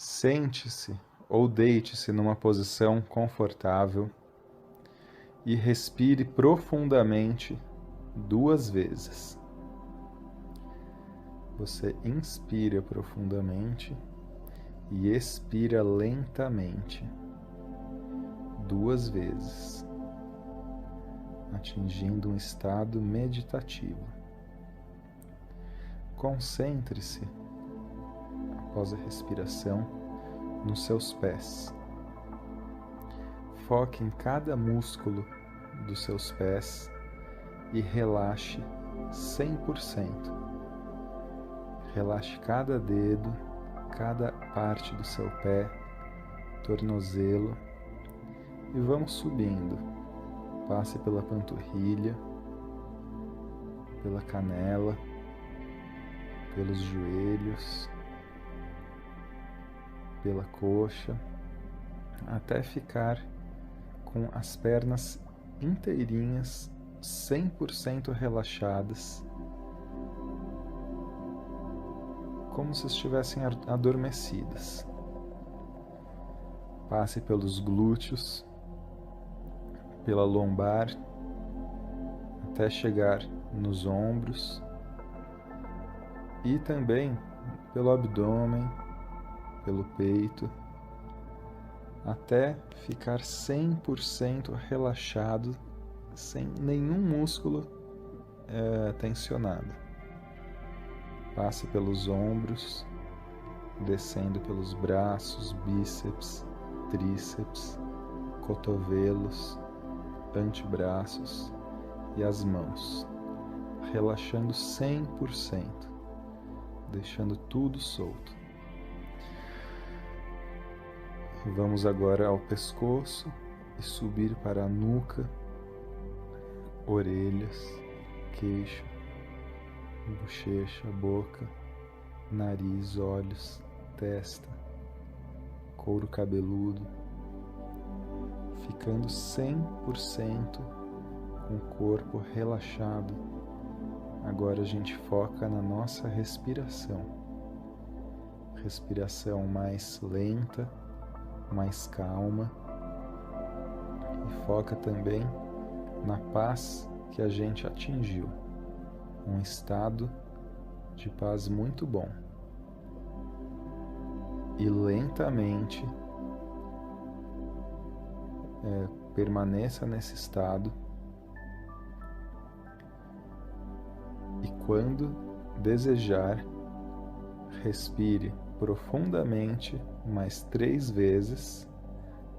Sente-se ou deite-se numa posição confortável e respire profundamente 2 vezes. Você inspira profundamente e expira lentamente 2 vezes, atingindo um estado meditativo. Concentre-se, após a respiração, nos seus pés. Foque em cada músculo dos seus pés e relaxe 100%. Relaxe cada dedo, cada parte do seu pé, tornozelo, e vamos subindo. Passe pela panturrilha, pela canela, pelos joelhos, pela coxa, até ficar com as pernas inteirinhas, 100% relaxadas, como se estivessem adormecidas. Passe pelos glúteos, pela lombar, até chegar nos ombros e também pelo abdômen, pelo peito, até ficar 100% relaxado, sem nenhum músculo tensionado. Passe pelos ombros, descendo pelos braços, bíceps, tríceps, cotovelos, antebraços e as mãos, relaxando 100%, deixando tudo solto. Vamos agora ao pescoço e subir para a nuca, orelhas, queixo, bochecha, boca, nariz, olhos, testa, couro cabeludo, ficando 100% com o corpo relaxado. Agora a gente foca na nossa respiração. Respiração mais lenta, mais calma, e foca também na paz que a gente atingiu, um estado de paz muito bom. E lentamente permaneça nesse estado, e quando desejar, respire profundamente mais 3 vezes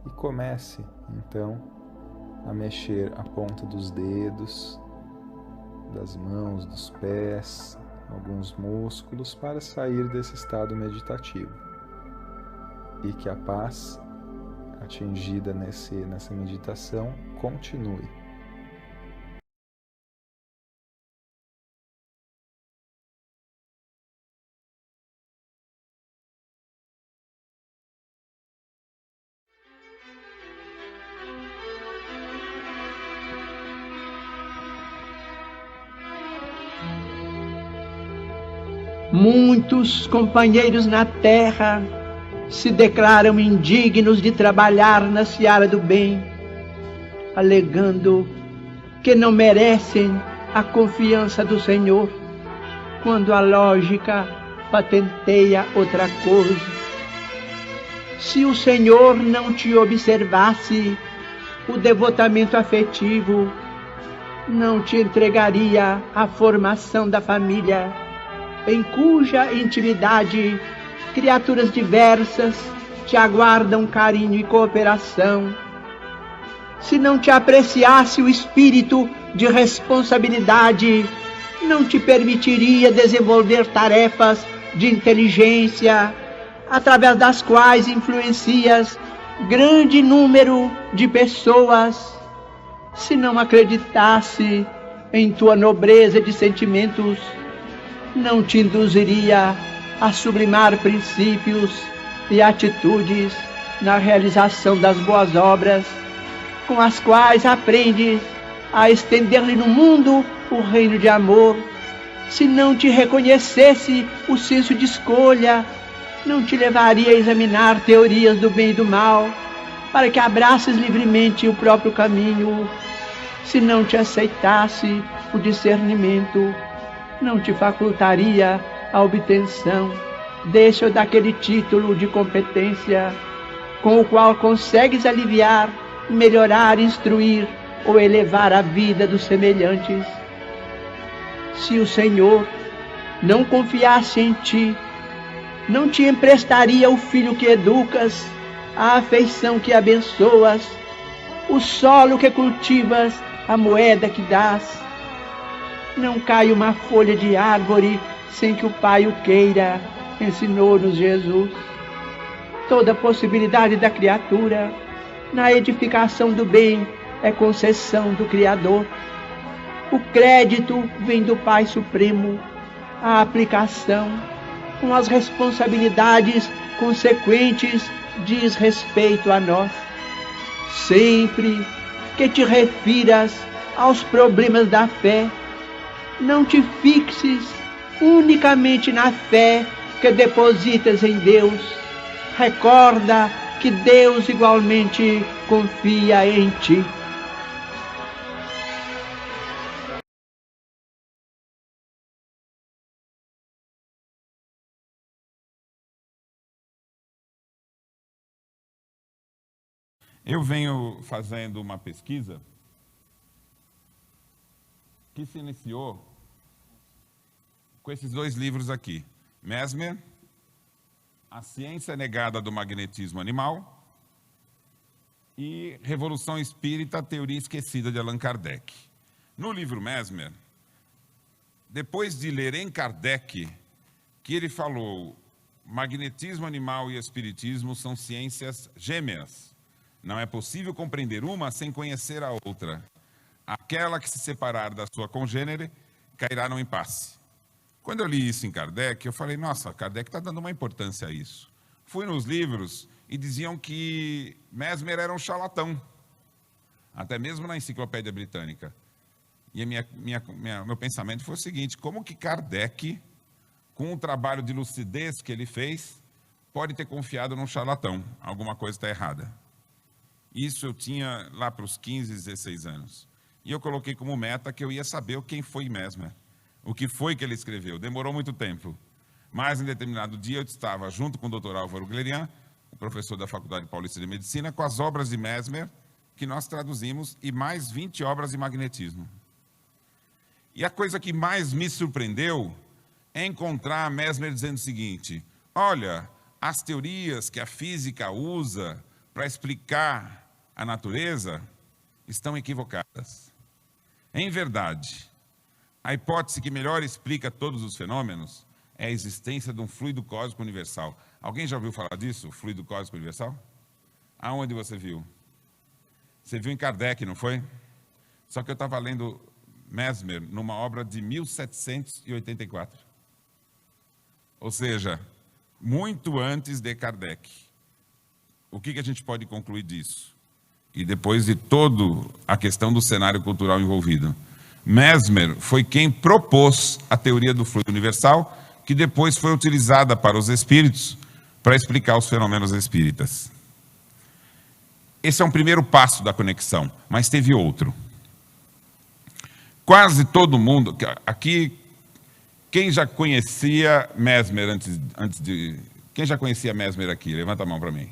e comece então a mexer a ponta dos dedos, das mãos, dos pés, alguns músculos, para sair desse estado meditativo, e que a paz atingida nessa meditação continue. Muitos companheiros na terra se declaram indignos de trabalhar na seara do bem, alegando que não merecem a confiança do Senhor, quando a lógica patenteia outra coisa. Se o Senhor não te observasse o devotamento afetivo, não te entregaria a formação da família, em cuja intimidade criaturas diversas te aguardam carinho e cooperação. Se não te apreciasse o espírito de responsabilidade, não te permitiria desenvolver tarefas de inteligência, através das quais influencias grande número de pessoas. Se não acreditasse em tua nobreza de sentimentos, não te induziria a sublimar princípios e atitudes na realização das boas obras, com as quais aprendes a estender-lhe no mundo o reino de amor. Se não te reconhecesse o senso de escolha não te levaria a examinar teorias do bem e do mal, para que abraces livremente o próprio caminho. Se não te aceitasse o discernimento, não te facultaria a obtenção desse ou daquele título de competência, com o qual consegues aliviar, melhorar, instruir ou elevar a vida dos semelhantes. Se o Senhor não confiasse em ti, não te emprestaria o filho que educas, a afeição que abençoas, o solo que cultivas, a moeda que dás. Não cai uma folha de árvore sem que o Pai o queira, ensinou-nos Jesus. Toda possibilidade da criatura na edificação do bem é concessão do Criador. O crédito vem do Pai Supremo, a aplicação, com as responsabilidades consequentes, diz respeito a nós. Sempre que te refiras aos problemas da fé, não te fixes unicamente na fé que depositas em Deus. Recorda que Deus igualmente confia em ti. Eu venho fazendo uma pesquisa que se iniciou com esses dois livros aqui. Mesmer, A Ciência Negada do Magnetismo Animal, e Revolução Espírita, a Teoria Esquecida de Allan Kardec. No livro Mesmer, depois de ler em Kardec, que ele falou: magnetismo animal e espiritismo são ciências gêmeas. Não é possível compreender uma sem conhecer a outra. Aquela que se separar da sua congênere cairá no impasse. Quando eu li isso em Kardec, eu falei: nossa, Kardec está dando uma importância a isso. Fui nos livros e diziam que Mesmer era um charlatão, até mesmo na Enciclopédia Britânica. E meu pensamento foi o seguinte: como que Kardec, com o trabalho de lucidez que ele fez, pode ter confiado num charlatão? Alguma coisa está errada. Isso eu tinha lá para os 15, 16 anos. E eu coloquei como meta que eu ia saber quem foi Mesmer, o que foi que ele escreveu. Demorou muito tempo. Mas, em determinado dia, eu estava junto com o Dr. Álvaro Glerian, o professor da Faculdade Paulista de Medicina, com as obras de Mesmer, que nós traduzimos, e mais 20 obras de magnetismo. E a coisa que mais me surpreendeu é encontrar Mesmer dizendo o seguinte: olha, as teorias que a física usa para explicar a natureza estão equivocadas. Em verdade, a hipótese que melhor explica todos os fenômenos é a existência de um fluido cósmico universal. Alguém já ouviu falar disso, fluido cósmico universal? Aonde você viu? Você viu em Kardec, não foi? Só que eu estava lendo Mesmer numa obra de 1784. Ou seja, muito antes de Kardec. O que a gente pode concluir disso? E depois de toda a questão do cenário cultural envolvido. Mesmer foi quem propôs a teoria do fluido universal, que depois foi utilizada para os espíritos, para explicar os fenômenos espíritas. Esse é um primeiro passo da conexão, mas teve outro. Quase todo mundo, aqui, quem já conhecia Mesmer antes de... Quem já conhecia Mesmer aqui? Levanta a mão para mim.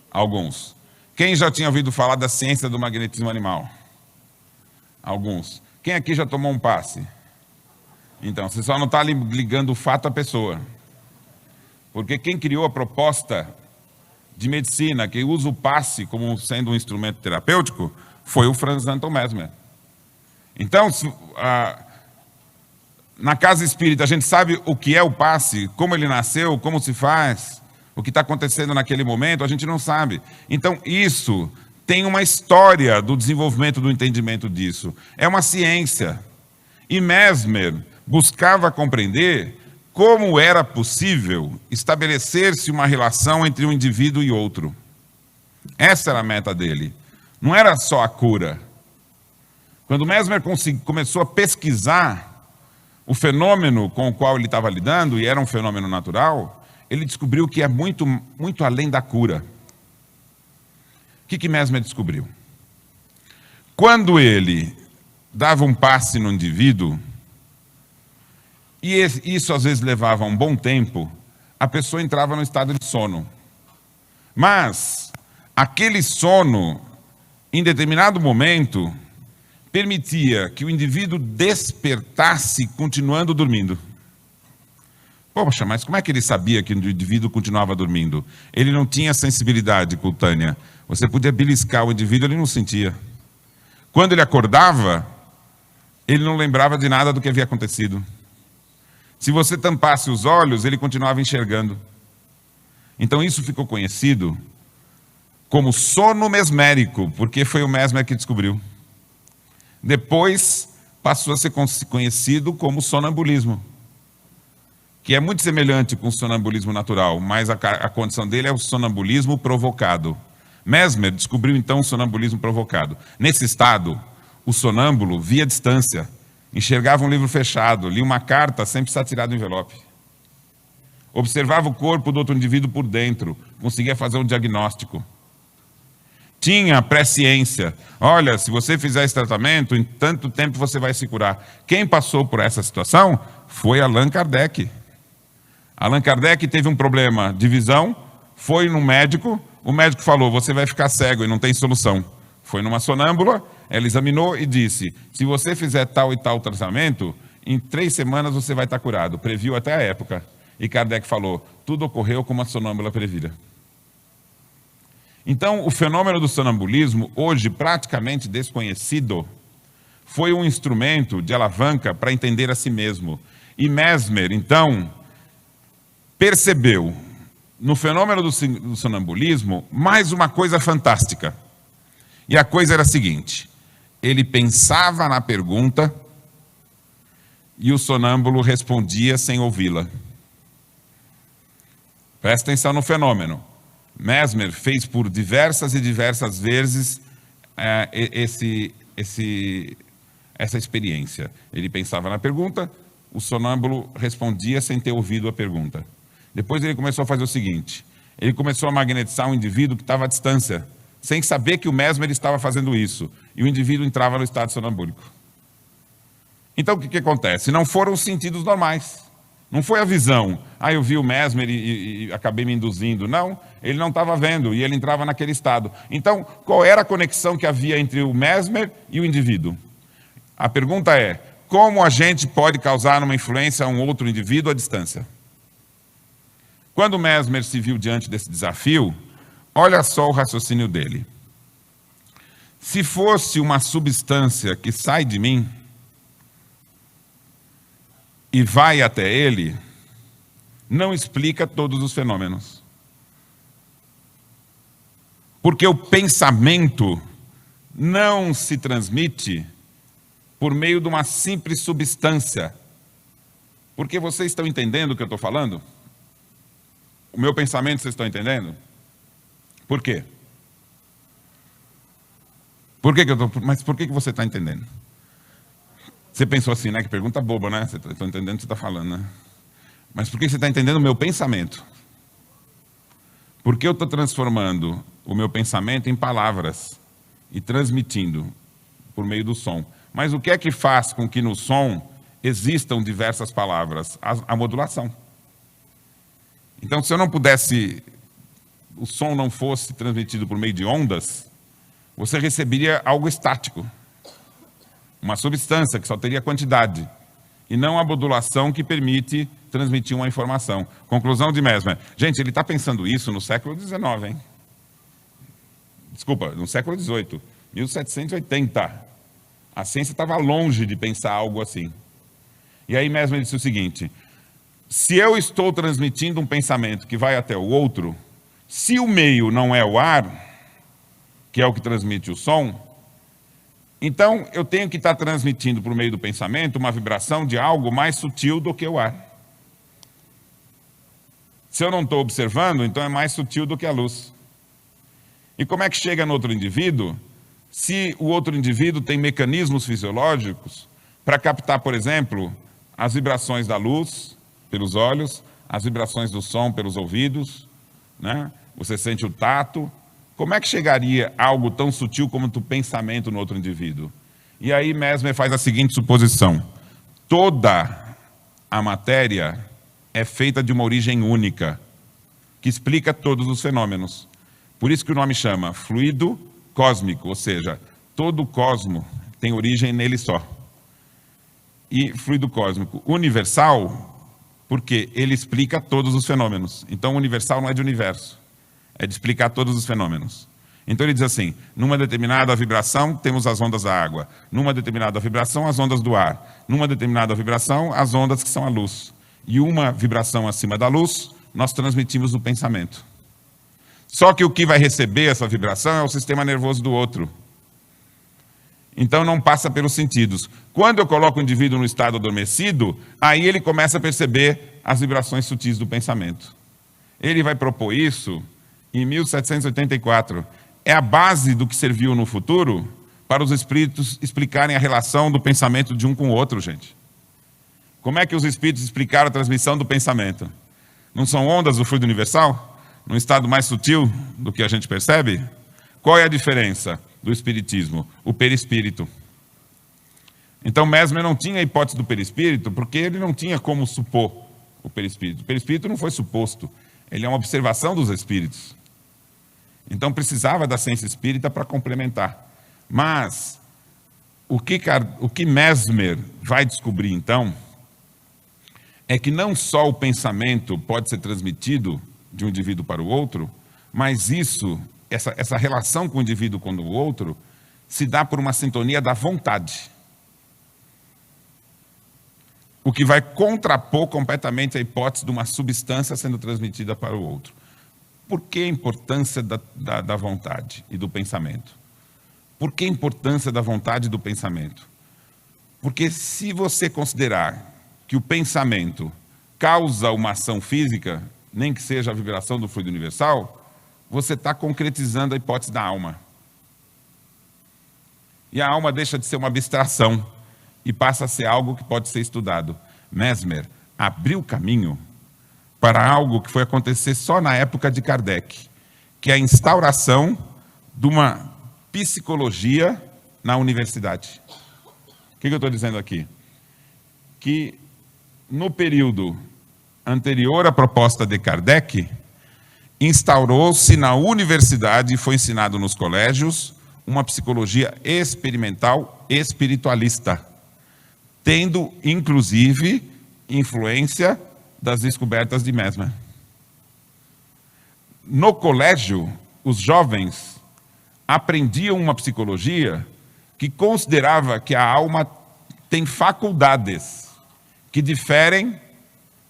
Alguns. Quem já tinha ouvido falar da ciência do magnetismo animal? Alguns. Quem aqui já tomou um passe? Então, você só não está ligando o fato à pessoa. Porque quem criou a proposta de medicina, que usa o passe como sendo um instrumento terapêutico, foi o Franz Anton Mesmer. Então, na casa espírita, a gente sabe o que é o passe, como ele nasceu, como se faz, o que está acontecendo naquele momento, a gente não sabe. Então, isso tem uma história do desenvolvimento do entendimento disso. É uma ciência. E Mesmer buscava compreender como era possível estabelecer-se uma relação entre um indivíduo e outro. Essa era a meta dele. Não era só a cura. Quando Mesmer começou a pesquisar o fenômeno com o qual ele estava lidando, e era um fenômeno natural, ele descobriu que é muito, muito além da cura. O que Mesmer descobriu? Quando ele dava um passe no indivíduo, e isso às vezes levava um bom tempo, a pessoa entrava no estado de sono. Mas aquele sono, em determinado momento, permitia que o indivíduo despertasse continuando dormindo. Poxa, mas como é que ele sabia que o indivíduo continuava dormindo? Ele não tinha sensibilidade cutânea. Você podia beliscar o indivíduo, ele não sentia. Quando ele acordava, ele não lembrava de nada do que havia acontecido. Se você tampasse os olhos, ele continuava enxergando. Então isso ficou conhecido como sono mesmérico, porque foi o Mesmer que descobriu. Depois passou a ser conhecido como sonambulismo, que é muito semelhante com o sonambulismo natural, mas a condição dele é o sonambulismo provocado. Mesmer descobriu então o sonambulismo provocado. Nesse estado, o sonâmbulo via distância, enxergava um livro fechado, lia uma carta sem precisar tirar do envelope. Observava o corpo do outro indivíduo por dentro, conseguia fazer um diagnóstico. Tinha presciência. Olha, se você fizer esse tratamento, em tanto tempo você vai se curar. Quem passou por essa situação foi Allan Kardec. Allan Kardec teve um problema de visão, foi no médico, o médico falou, você vai ficar cego e não tem solução. Foi numa sonâmbula, ela examinou e disse, se você fizer tal e tal tratamento, em 3 semanas você vai estar curado. Previu até a época. E Kardec falou, tudo ocorreu como a sonâmbula previra. Então, o fenômeno do sonambulismo, hoje praticamente desconhecido, foi um instrumento de alavanca para entender a si mesmo. E Mesmer, então, percebeu no fenômeno do sonambulismo mais uma coisa fantástica. E a coisa era a seguinte, ele pensava na pergunta e o sonâmbulo respondia sem ouvi-la. Presta atenção no fenômeno. Mesmer fez por diversas e diversas vezes essa experiência. Ele pensava na pergunta, o sonâmbulo respondia sem ter ouvido a pergunta. Depois ele começou a fazer o seguinte, ele começou a magnetizar um indivíduo que estava à distância, sem saber que o Mesmer estava fazendo isso, e o indivíduo entrava no estado sonambúlico. Então o que acontece? Não foram os sentidos normais. Não foi a visão, eu vi o Mesmer e acabei me induzindo. Não, ele não estava vendo e ele entrava naquele estado. Então, qual era a conexão que havia entre o Mesmer e o indivíduo? A pergunta é, como a gente pode causar uma influência a um outro indivíduo à distância? Quando o Mesmer se viu diante desse desafio, olha só o raciocínio dele. Se fosse uma substância que sai de mim, e vai até ele, não explica todos os fenômenos. Porque o pensamento não se transmite por meio de uma simples substância. Porque vocês estão entendendo o que eu estou falando? O meu pensamento, vocês estão entendendo? Por quê? Mas por que você está entendendo? Você pensou assim, né? Que pergunta boba, né? Estou entendendo o que você está falando, né? Mas por que você está entendendo o meu pensamento? Porque eu estou transformando o meu pensamento em palavras e transmitindo por meio do som. Mas o que é que faz com que no som existam diversas palavras? A modulação. Então, se eu não pudesse, o som não fosse transmitido por meio de ondas, você receberia algo estático. Uma substância que só teria quantidade, e não a modulação que permite transmitir uma informação. Conclusão de Mesmer. Gente, ele está pensando isso no século XIX, hein? Desculpa, no século XVIII, 1780. A ciência estava longe de pensar algo assim. E aí Mesmer disse o seguinte, se eu estou transmitindo um pensamento que vai até o outro, se o meio não é o ar, que é o que transmite o som, então, eu tenho que estar transmitindo por meio do pensamento uma vibração de algo mais sutil do que o ar. Se eu não estou observando, então é mais sutil do que a luz. E como é que chega no outro indivíduo? Se o outro indivíduo tem mecanismos fisiológicos para captar, por exemplo, as vibrações da luz pelos olhos, as vibrações do som pelos ouvidos, né? Você sente o tato. Como é que chegaria algo tão sutil como o pensamento no outro indivíduo? E aí Mesmer faz a seguinte suposição: toda a matéria é feita de uma origem única, que explica todos os fenômenos. Por isso que o nome chama fluido cósmico, ou seja, todo o cosmo tem origem nele só. E fluido cósmico universal, porque ele explica todos os fenômenos. Então, universal não é de universo, é de explicar todos os fenômenos. Então ele diz assim: numa determinada vibração temos as ondas da água, numa determinada vibração as ondas do ar, numa determinada vibração as ondas que são a luz. E uma vibração acima da luz, nós transmitimos o pensamento. Só que o que vai receber essa vibração é o sistema nervoso do outro. Então não passa pelos sentidos. Quando eu coloco o indivíduo no estado adormecido, aí ele começa a perceber as vibrações sutis do pensamento. Ele vai propor isso em 1784. É a base do que serviu no futuro para os espíritos explicarem a relação do pensamento de um com o outro, gente. Como é que os espíritos explicaram a transmissão do pensamento? Não são ondas do fluido universal? Num estado mais sutil do que a gente percebe? Qual é a diferença do espiritismo? O perispírito. Então Mesmer não tinha a hipótese do perispírito porque ele não tinha como supor o perispírito. O perispírito não foi suposto, ele é uma observação dos espíritos. Então precisava da ciência espírita para complementar. Mas o que Mesmer vai descobrir então é que não só o pensamento pode ser transmitido de um indivíduo para o outro, mas essa relação com o indivíduo com o outro se dá por uma sintonia da vontade. O que vai contrapor completamente a hipótese de uma substância sendo transmitida para o outro. Por que a importância da vontade e do pensamento? Por que a importância da vontade e do pensamento? Porque se você considerar que o pensamento causa uma ação física, nem que seja a vibração do fluido universal, você está concretizando a hipótese da alma. E a alma deixa de ser uma abstração e passa a ser algo que pode ser estudado. Mesmer abriu caminho para algo que foi acontecer só na época de Kardec, que é a instauração de uma psicologia na universidade. O que eu estou dizendo aqui? Que no período anterior à proposta de Kardec, instaurou-se na universidade e foi ensinado nos colégios uma psicologia experimental espiritualista, tendo, inclusive, influência das descobertas de Mesmer. No colégio, os jovens aprendiam uma psicologia que considerava que a alma tem faculdades que diferem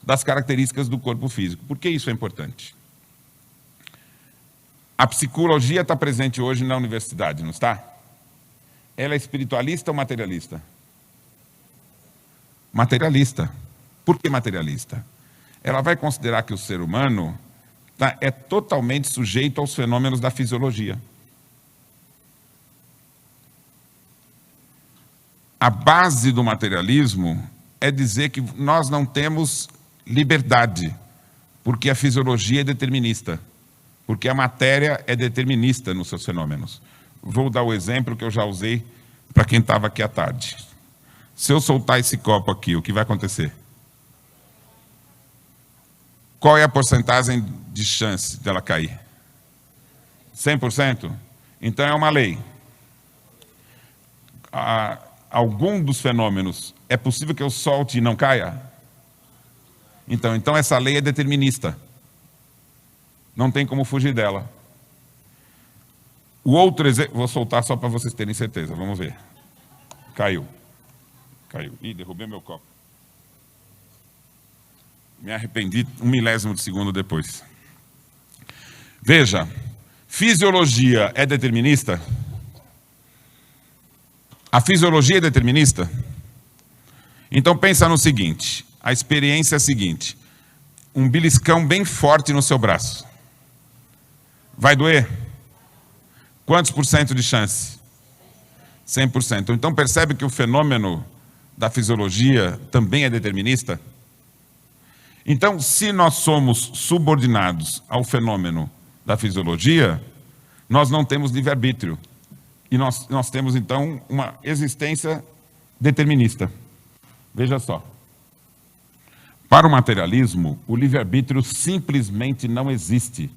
das características do corpo físico. Por que isso é importante? A psicologia está presente hoje na universidade, não está? Ela é espiritualista ou materialista? Materialista. Por que materialista? Ela vai considerar que o ser humano é totalmente sujeito aos fenômenos da fisiologia. A base do materialismo é dizer que nós não temos liberdade, porque a fisiologia é determinista, porque a matéria é determinista nos seus fenômenos. Vou dar o exemplo que eu já usei para quem estava aqui à tarde. Se eu soltar esse copo aqui, o que vai acontecer? Qual é a porcentagem de chance dela cair? 100%? Então é uma lei. Algum dos fenômenos, é possível que eu solte e não caia? Então essa lei é determinista. Não tem como fugir dela. O outro exemplo, vou soltar só para vocês terem certeza, vamos ver. Caiu. Ih, derrubei meu copo. Me arrependi 1/1000 de segundo depois. Veja, fisiologia é determinista? A fisiologia é determinista? Então pensa no seguinte, a experiência é a seguinte, um beliscão bem forte no seu braço. Vai doer? Quantos por cento de chance? 100%. Então percebe que o fenômeno da fisiologia também é determinista? Então, se nós somos subordinados ao fenômeno da fisiologia, nós não temos livre-arbítrio. E nós temos, então, uma existência determinista. Veja só. Para o materialismo, o livre-arbítrio simplesmente não existe.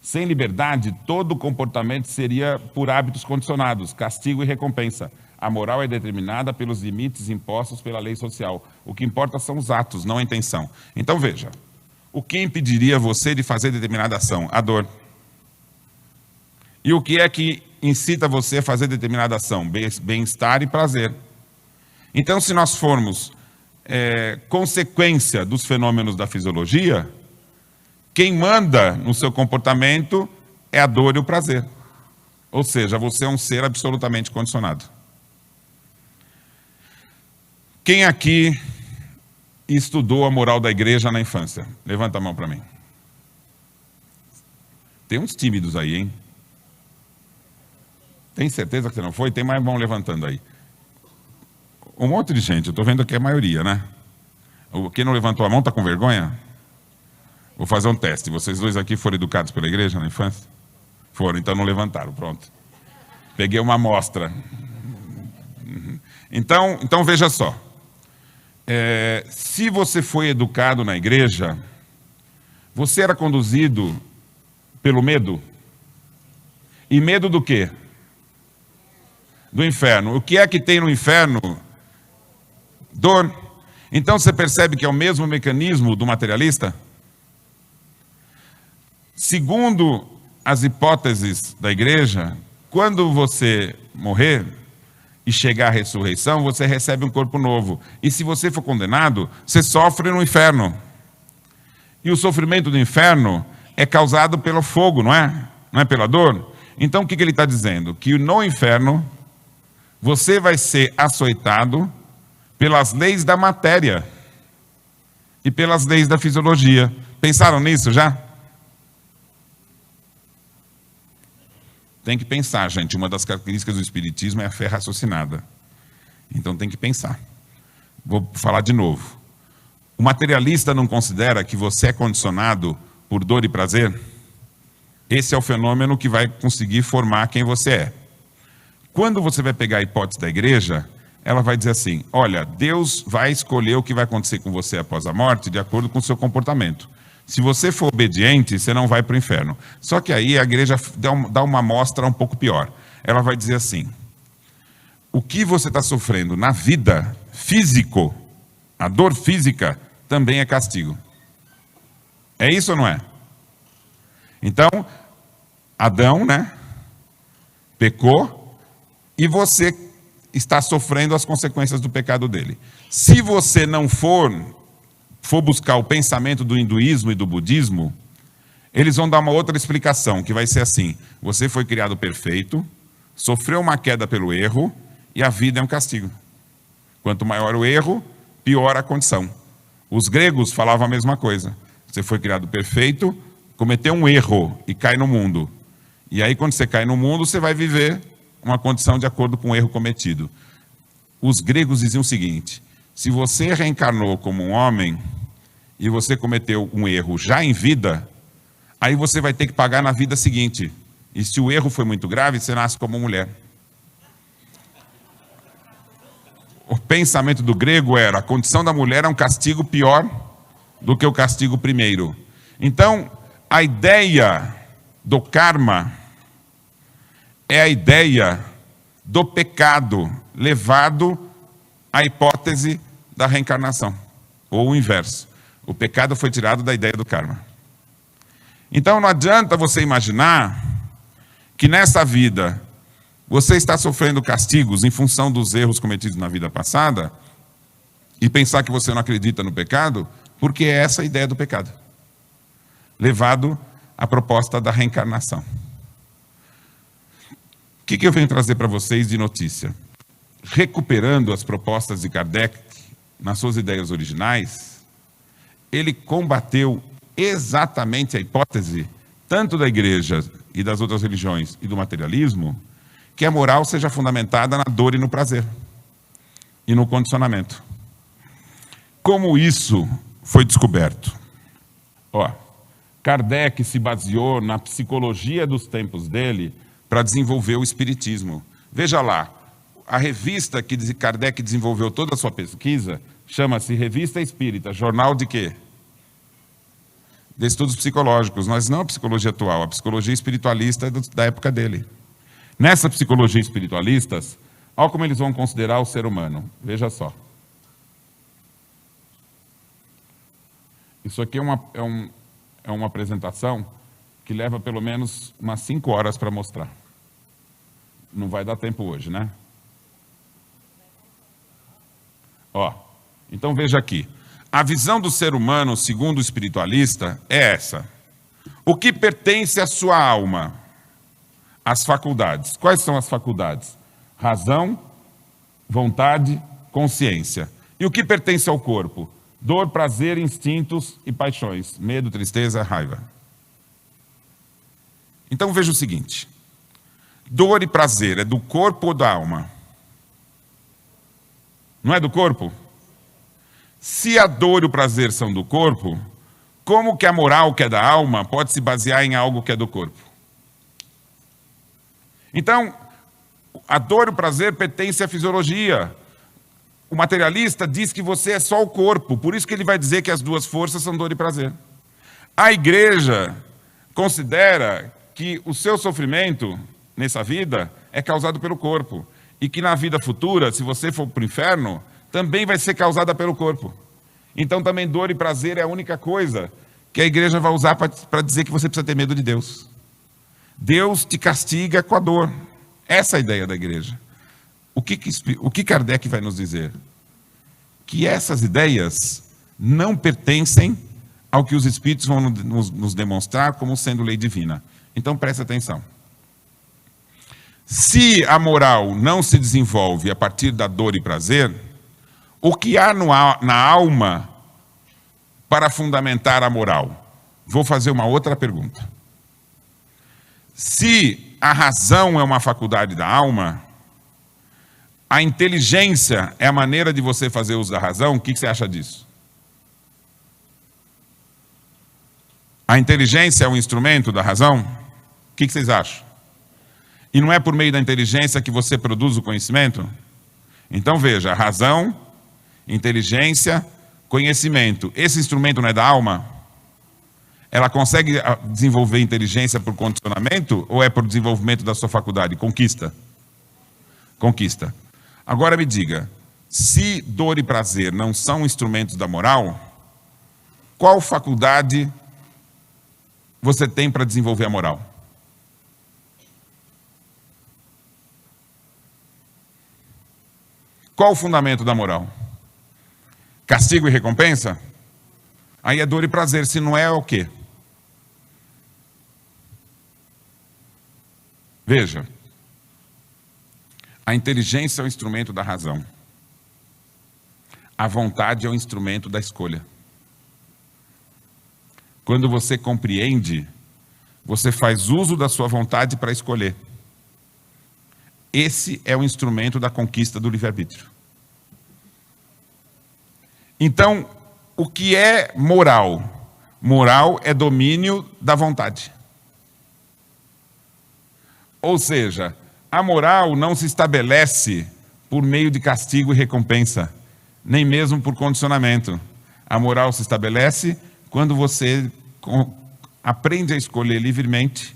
Sem liberdade, todo comportamento seria por hábitos condicionados, castigo e recompensa. A moral é determinada pelos limites impostos pela lei social. O que importa são os atos, não a intenção. Então, veja. O que impediria você de fazer determinada ação? A dor. E o que é que incita você a fazer determinada ação? Bem-estar e prazer. Então, se nós formos consequência dos fenômenos da fisiologia, quem manda no seu comportamento é a dor e o prazer. Ou seja, você é um ser absolutamente condicionado. Quem aqui estudou a moral da igreja na infância? Levanta a mão para mim. Tem uns tímidos aí, hein? Tem certeza que você não foi? Tem mais mão levantando aí. Um monte de gente, eu estou vendo que é a maioria, né? Quem não levantou a mão está com vergonha? Vou fazer um teste. Vocês dois aqui foram educados pela igreja na infância? Foram, então não levantaram, pronto. Peguei uma amostra. Então veja só. Se você foi educado na igreja, você era conduzido pelo medo? E medo do quê? Do inferno. O que é que tem no inferno? Dor. Então você percebe que é o mesmo mecanismo do materialista? Segundo as hipóteses da igreja, quando você morrer e chegar à ressurreição, você recebe um corpo novo. E se você for condenado, você sofre no inferno. E o sofrimento do inferno é causado pelo fogo, não é? Não é pela dor? Então o que ele está dizendo? Que no inferno você vai ser açoitado pelas leis da matéria e pelas leis da fisiologia. Pensaram nisso já? Tem que pensar, gente. Uma das características do espiritismo é a fé raciocinada. Então tem que pensar. Vou falar de novo. O materialista não considera que você é condicionado por dor e prazer? Esse é o fenômeno que vai conseguir formar quem você é. Quando você vai pegar a hipótese da igreja, ela vai dizer assim, olha, Deus vai escolher o que vai acontecer com você após a morte de acordo com o seu comportamento. Se você for obediente, você não vai para o inferno. Só que aí a igreja dá uma amostra um pouco pior. Ela vai dizer assim, o que você está sofrendo na vida físico, a dor física, também é castigo. É isso ou não é? Então, Adão, né, pecou e você está sofrendo as consequências do pecado dele. Se você não for buscar o pensamento do hinduísmo e do budismo, eles vão dar uma outra explicação, que vai ser assim, você foi criado perfeito, sofreu uma queda pelo erro, e a vida é um castigo. Quanto maior o erro, pior a condição. Os gregos falavam a mesma coisa. Você foi criado perfeito, cometeu um erro e cai no mundo. E aí, quando você cai no mundo, você vai viver uma condição de acordo com o erro cometido. Os gregos diziam o seguinte, se você reencarnou como um homem e você cometeu um erro já em vida, aí você vai ter que pagar na vida seguinte. E se o erro foi muito grave, você nasce como mulher. O pensamento do grego era, a condição da mulher é um castigo pior do que o castigo primeiro. Então, a ideia do karma é a ideia do pecado levado à hipótese da reencarnação, ou o inverso. O pecado foi tirado da ideia do karma. Então não adianta você imaginar que nessa vida você está sofrendo castigos em função dos erros cometidos na vida passada e pensar que você não acredita no pecado, porque é essa a ideia do pecado, levado à proposta da reencarnação. O que eu venho trazer para vocês de notícia? Recuperando as propostas de Kardec nas suas ideias originais, ele combateu exatamente a hipótese, tanto da igreja e das outras religiões e do materialismo, que a moral seja fundamentada na dor e no prazer, e no condicionamento. Como isso foi descoberto? Ó, Kardec se baseou na psicologia dos tempos dele para desenvolver o espiritismo. Veja lá, a revista que Kardec desenvolveu toda a sua pesquisa chama-se Revista Espírita, jornal de quê? De estudos psicológicos, mas não a psicologia atual, a psicologia espiritualista da época dele. Nessa psicologia espiritualista, olha como eles vão considerar o ser humano. Veja só. Isso aqui é uma apresentação que leva pelo menos umas 5 horas para mostrar. Não vai dar tempo hoje, né? Ó, então veja aqui. A visão do ser humano, segundo o espiritualista, é essa. O que pertence à sua alma? As faculdades. Quais são as faculdades? Razão, vontade, consciência. E o que pertence ao corpo? Dor, prazer, instintos e paixões. Medo, tristeza, raiva. Então veja o seguinte. Dor e prazer é do corpo ou da alma? Não é do corpo? Se a dor e o prazer são do corpo, como que a moral que é da alma pode se basear em algo que é do corpo? Então, a dor e o prazer pertencem à fisiologia. O materialista diz que você é só o corpo, por isso que ele vai dizer que as duas forças são dor e prazer. A igreja considera que o seu sofrimento nessa vida é causado pelo corpo e que na vida futura, se você for para o inferno, também vai ser causada pelo corpo. Então também dor e prazer é a única coisa que a igreja vai usar para dizer que você precisa ter medo de Deus. Deus te castiga com a dor. Essa é a ideia da igreja. O que Kardec vai nos dizer? Que essas ideias não pertencem ao que os espíritos vão nos demonstrar como sendo lei divina. Então preste atenção. Se a moral não se desenvolve a partir da dor e prazer, o que há na alma para fundamentar a moral? Vou fazer uma outra pergunta. Se a razão é uma faculdade da alma, a inteligência é a maneira de você fazer uso da razão, o que você acha disso? A inteligência é um instrumento da razão? O que vocês acham? E não é por meio da inteligência que você produz o conhecimento? Então veja, razão, inteligência, conhecimento. Esse instrumento não é da alma? Ela consegue desenvolver inteligência por condicionamento ou é por desenvolvimento da sua faculdade? Conquista. Conquista. Agora me diga, se dor e prazer não são instrumentos da moral, qual faculdade você tem para desenvolver a moral? Qual o fundamento da moral? Castigo e recompensa? Aí é dor e prazer, se não é, é o quê? Veja, a inteligência é o instrumento da razão. A vontade é o instrumento da escolha. Quando você compreende, você faz uso da sua vontade para escolher. Esse é o instrumento da conquista do livre-arbítrio. Então, o que é moral? Moral é domínio da vontade. Ou seja, a moral não se estabelece por meio de castigo e recompensa, nem mesmo por condicionamento. A moral se estabelece quando você aprende a escolher livremente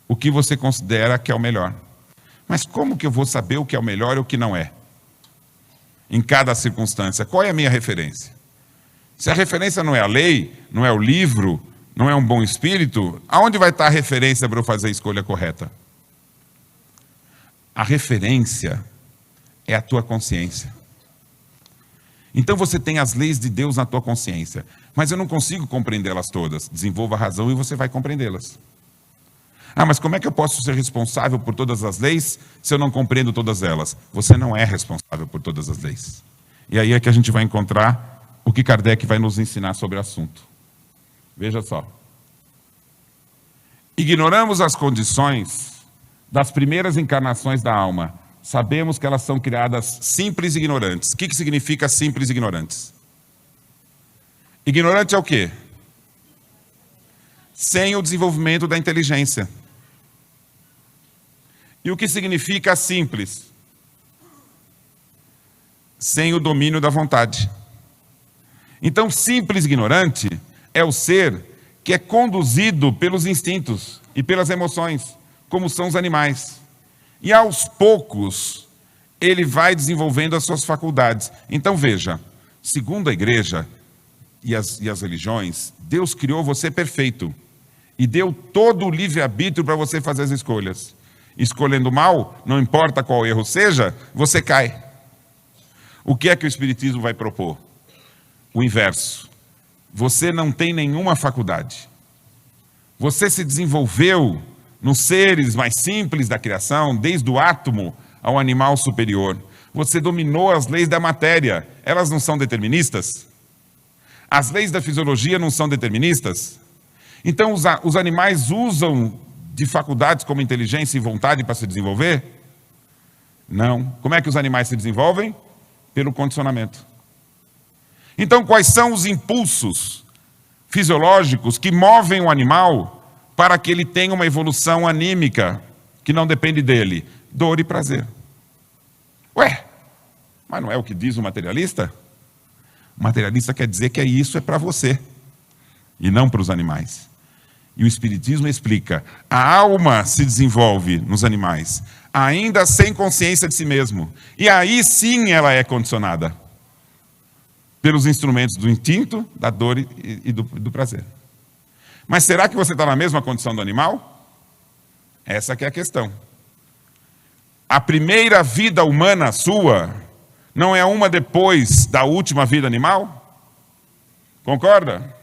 o que você considera que é o melhor. Mas como que eu vou saber o que é o melhor e o que não é? Em cada circunstância, qual é a minha referência? Se a referência não é a lei, não é o livro, não é um bom espírito, aonde vai estar a referência para eu fazer a escolha correta? A referência é a tua consciência. Então você tem as leis de Deus na tua consciência, mas eu não consigo compreendê-las todas. Desenvolva a razão e você vai compreendê-las. Ah, mas como é que eu posso ser responsável por todas as leis se eu não compreendo todas elas? Você não é responsável por todas as leis. E aí é que a gente vai encontrar o que Kardec vai nos ensinar sobre o assunto. Veja só. Ignoramos as condições das primeiras encarnações da alma. Sabemos que elas são criadas simples e ignorantes. O que significa simples e ignorantes? Ignorante é o quê? sem o desenvolvimento da inteligência. E o que significa simples? Sem o domínio da vontade. Então, simples ignorante é o ser que é conduzido pelos instintos e pelas emoções, como são os animais. E aos poucos, ele vai desenvolvendo as suas faculdades. Então veja, segundo a igreja e as religiões, Deus criou você perfeito e deu todo o livre-arbítrio para você fazer as escolhas. Escolhendo mal, não importa qual erro seja, você cai. O que é que o Espiritismo vai propor? O inverso. Você não tem nenhuma faculdade. Você se desenvolveu nos seres mais simples da criação, desde o átomo ao animal superior. Você dominou as leis da matéria. Elas não são deterministas? As leis da fisiologia não são deterministas? Então os animais usam de faculdades como inteligência e vontade para se desenvolver? Não. Como é que os animais se desenvolvem? Pelo condicionamento. Então, quais são os impulsos fisiológicos que movem o animal para que ele tenha uma evolução anímica que não depende dele? Dor e prazer. Ué, mas não é o que diz o materialista? O materialista quer dizer que isso é para você e não para os animais. E o Espiritismo explica, a alma se desenvolve nos animais, ainda sem consciência de si mesmo. E aí sim ela é condicionada pelos instrumentos do instinto, da dor e do prazer. Mas será que você está na mesma condição do animal? Essa que é a questão. A primeira vida humana sua não é uma depois da última vida animal? Concorda?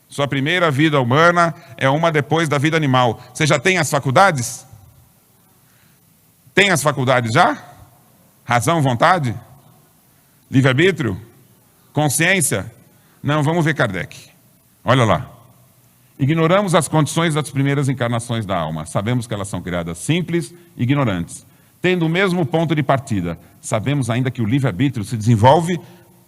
Sua primeira vida humana é uma depois da vida animal. Você já tem as faculdades? Tem as faculdades já? Razão, vontade? Livre-arbítrio? Consciência? Não, vamos ver Kardec. Olha lá. Ignoramos as condições das primeiras encarnações da alma. Sabemos que elas são criadas simples e ignorantes. Tendo o mesmo ponto de partida, sabemos ainda que o livre-arbítrio se desenvolve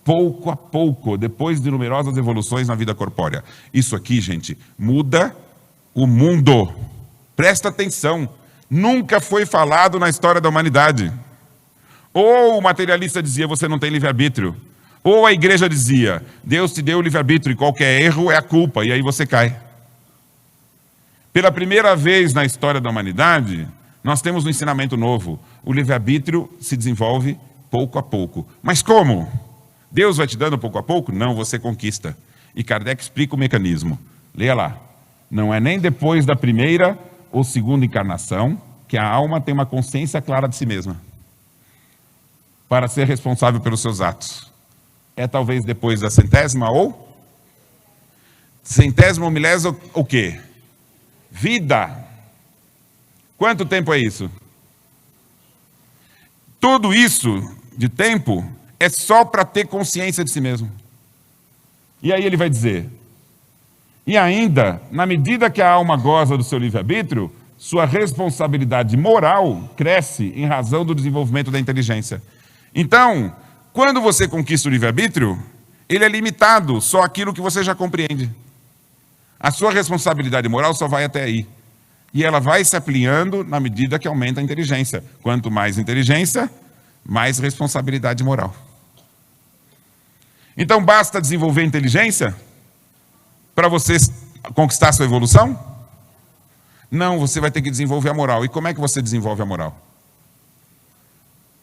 pouco a pouco, depois de numerosas evoluções na vida corpórea. Isso aqui, gente, muda o mundo. Presta atenção. Nunca foi falado na história da humanidade. Ou o materialista dizia, você não tem livre-arbítrio. Ou a igreja dizia, Deus te deu o livre-arbítrio e qualquer erro é a culpa, e aí você cai. Pela primeira vez na história da humanidade, nós temos um ensinamento novo. O livre-arbítrio se desenvolve pouco a pouco. Mas como? Deus vai te dando pouco a pouco? Não, você conquista. E Kardec explica o mecanismo. Leia lá. Não é nem depois da primeira ou segunda encarnação que a alma tem uma consciência clara de si mesma para ser responsável pelos seus atos. É talvez depois da centésima ou? Centésima ou milésima o quê? Vida. Quanto tempo é isso? Tudo isso de tempo é só para ter consciência de si mesmo. E aí ele vai dizer, e ainda, na medida que a alma goza do seu livre-arbítrio, sua responsabilidade moral cresce em razão do desenvolvimento da inteligência. Então, quando você conquista o livre-arbítrio, ele é limitado só àquilo que você já compreende. A sua responsabilidade moral só vai até aí. E ela vai se ampliando na medida que aumenta a inteligência. Quanto mais inteligência, mais responsabilidade moral. Então, basta desenvolver inteligência para você conquistar a sua evolução? Não, você vai ter que desenvolver a moral. E como é que você desenvolve a moral?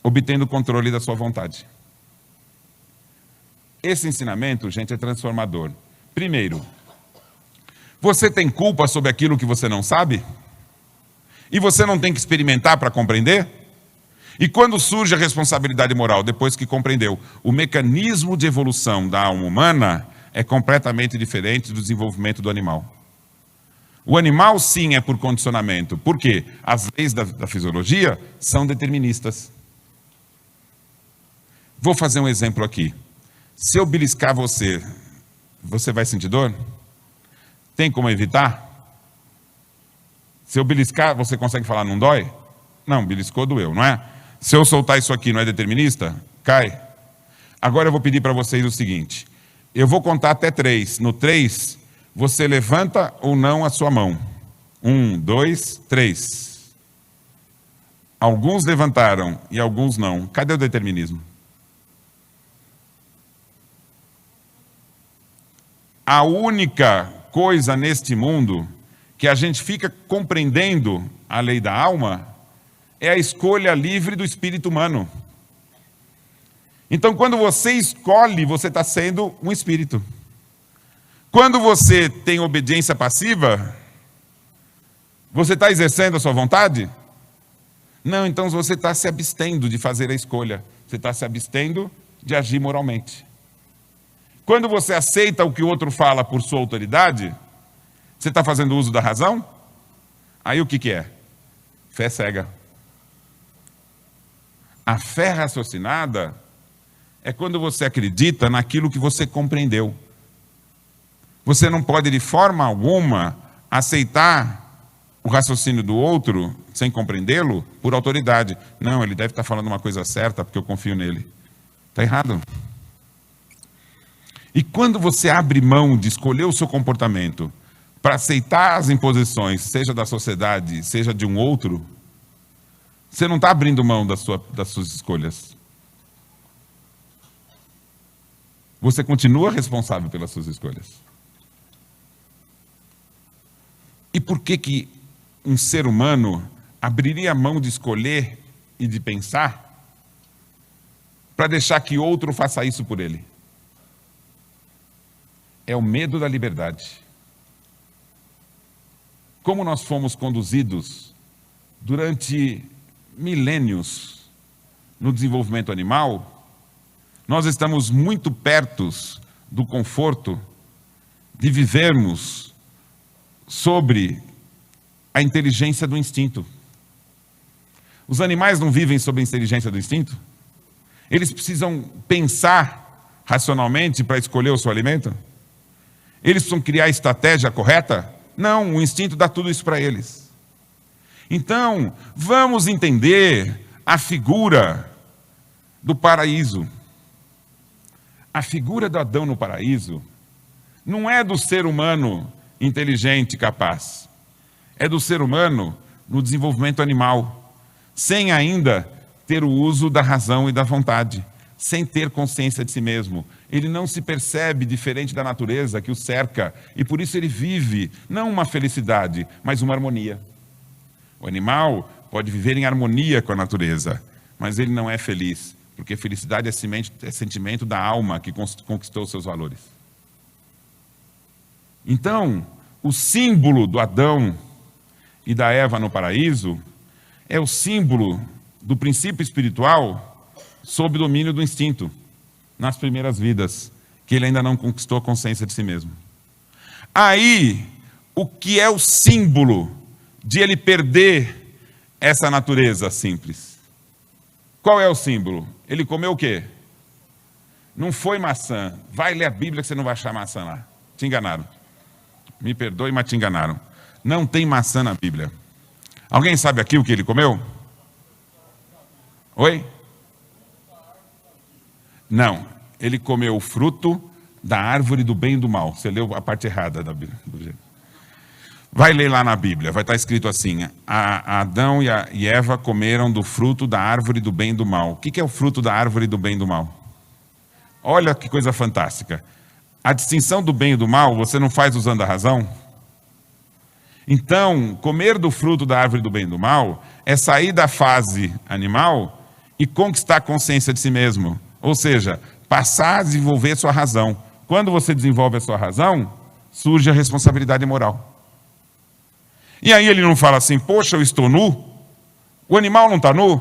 Obtendo o controle da sua vontade. Esse ensinamento, gente, é transformador. Primeiro, você tem culpa sobre aquilo que você não sabe? E você não tem que experimentar para compreender? E quando surge a responsabilidade moral, depois que compreendeu? O mecanismo de evolução da alma humana é completamente diferente do desenvolvimento do animal. O animal, sim, é por condicionamento. Por quê? As leis da fisiologia são deterministas. Vou fazer um exemplo aqui. Se eu beliscar você, você vai sentir dor? Tem como evitar? Se eu beliscar, você consegue falar, não dói? Não, beliscou, doeu, não é? Se eu soltar isso aqui, não é determinista? Cai. Agora eu vou pedir para vocês o seguinte. Eu vou contar até 3. No 3, Você levanta ou não a sua mão? 1, 2, 3. Alguns levantaram e alguns não. Cadê o determinismo? A única coisa neste mundo que a gente fica compreendendo a lei da alma é a escolha livre do espírito humano. Então, quando você escolhe, você está sendo um espírito. Quando você tem obediência passiva, você está exercendo a sua vontade? Não, então você está se abstendo de fazer a escolha. Você está se abstendo de agir moralmente. Quando você aceita o que o outro fala por sua autoridade, você está fazendo uso da razão? Aí o que é? Fé cega. A fé raciocinada é quando você acredita naquilo que você compreendeu. Você não pode, de forma alguma, aceitar o raciocínio do outro, sem compreendê-lo, por autoridade. Não, ele deve estar falando uma coisa certa, porque eu confio nele. Está errado. E quando você abre mão de escolher o seu comportamento para aceitar as imposições, seja da sociedade, seja de um outro, você não está abrindo mão das suas escolhas. Você continua responsável pelas suas escolhas. E por que um ser humano abriria mão de escolher e de pensar para deixar que outro faça isso por ele? É o medo da liberdade. Como nós fomos conduzidos durante milênios no desenvolvimento animal, nós estamos muito perto do conforto de vivermos sobre a inteligência do instinto. Os animais não vivem sob a inteligência do instinto? Eles precisam pensar racionalmente para escolher o seu alimento? Eles precisam criar a estratégia correta? Não, o instinto dá tudo isso para eles. Então, vamos entender a figura do paraíso. A figura do Adão no paraíso não é do ser humano inteligente e capaz. É do ser humano no desenvolvimento animal, sem ainda ter o uso da razão e da vontade, sem ter consciência de si mesmo. Ele não se percebe diferente da natureza que o cerca, e por isso ele vive, não uma felicidade, mas uma harmonia. O animal pode viver em harmonia com a natureza, mas ele não é feliz, porque felicidade é sentimento da alma que conquistou seus valores. Então, o símbolo do Adão e da Eva no paraíso é o símbolo do princípio espiritual sob domínio do instinto, nas primeiras vidas, que ele ainda não conquistou a consciência de si mesmo. Aí, o que é o símbolo de ele perder essa natureza simples? Qual é o símbolo? Ele comeu o quê? Não foi maçã. Vai ler a Bíblia que você não vai achar maçã lá. Te enganaram. Me perdoe, mas te enganaram. Não tem maçã na Bíblia. Alguém sabe aqui o que ele comeu? Oi? Não. Ele comeu o fruto da árvore do bem e do mal. Você leu a parte errada da Bíblia. Vai ler lá na Bíblia. Vai estar escrito assim: Adão e Eva comeram do fruto da árvore do bem e do mal. O que é o fruto da árvore do bem e do mal? Olha que coisa fantástica. A distinção do bem e do mal você não faz usando a razão? Então, comer do fruto da árvore do bem e do mal é sair da fase animal e conquistar a consciência de si mesmo. Ou seja, passar a desenvolver sua razão. Quando você desenvolve a sua razão, surge a responsabilidade moral. E aí ele não fala assim: poxa, eu estou nu? O animal não está nu?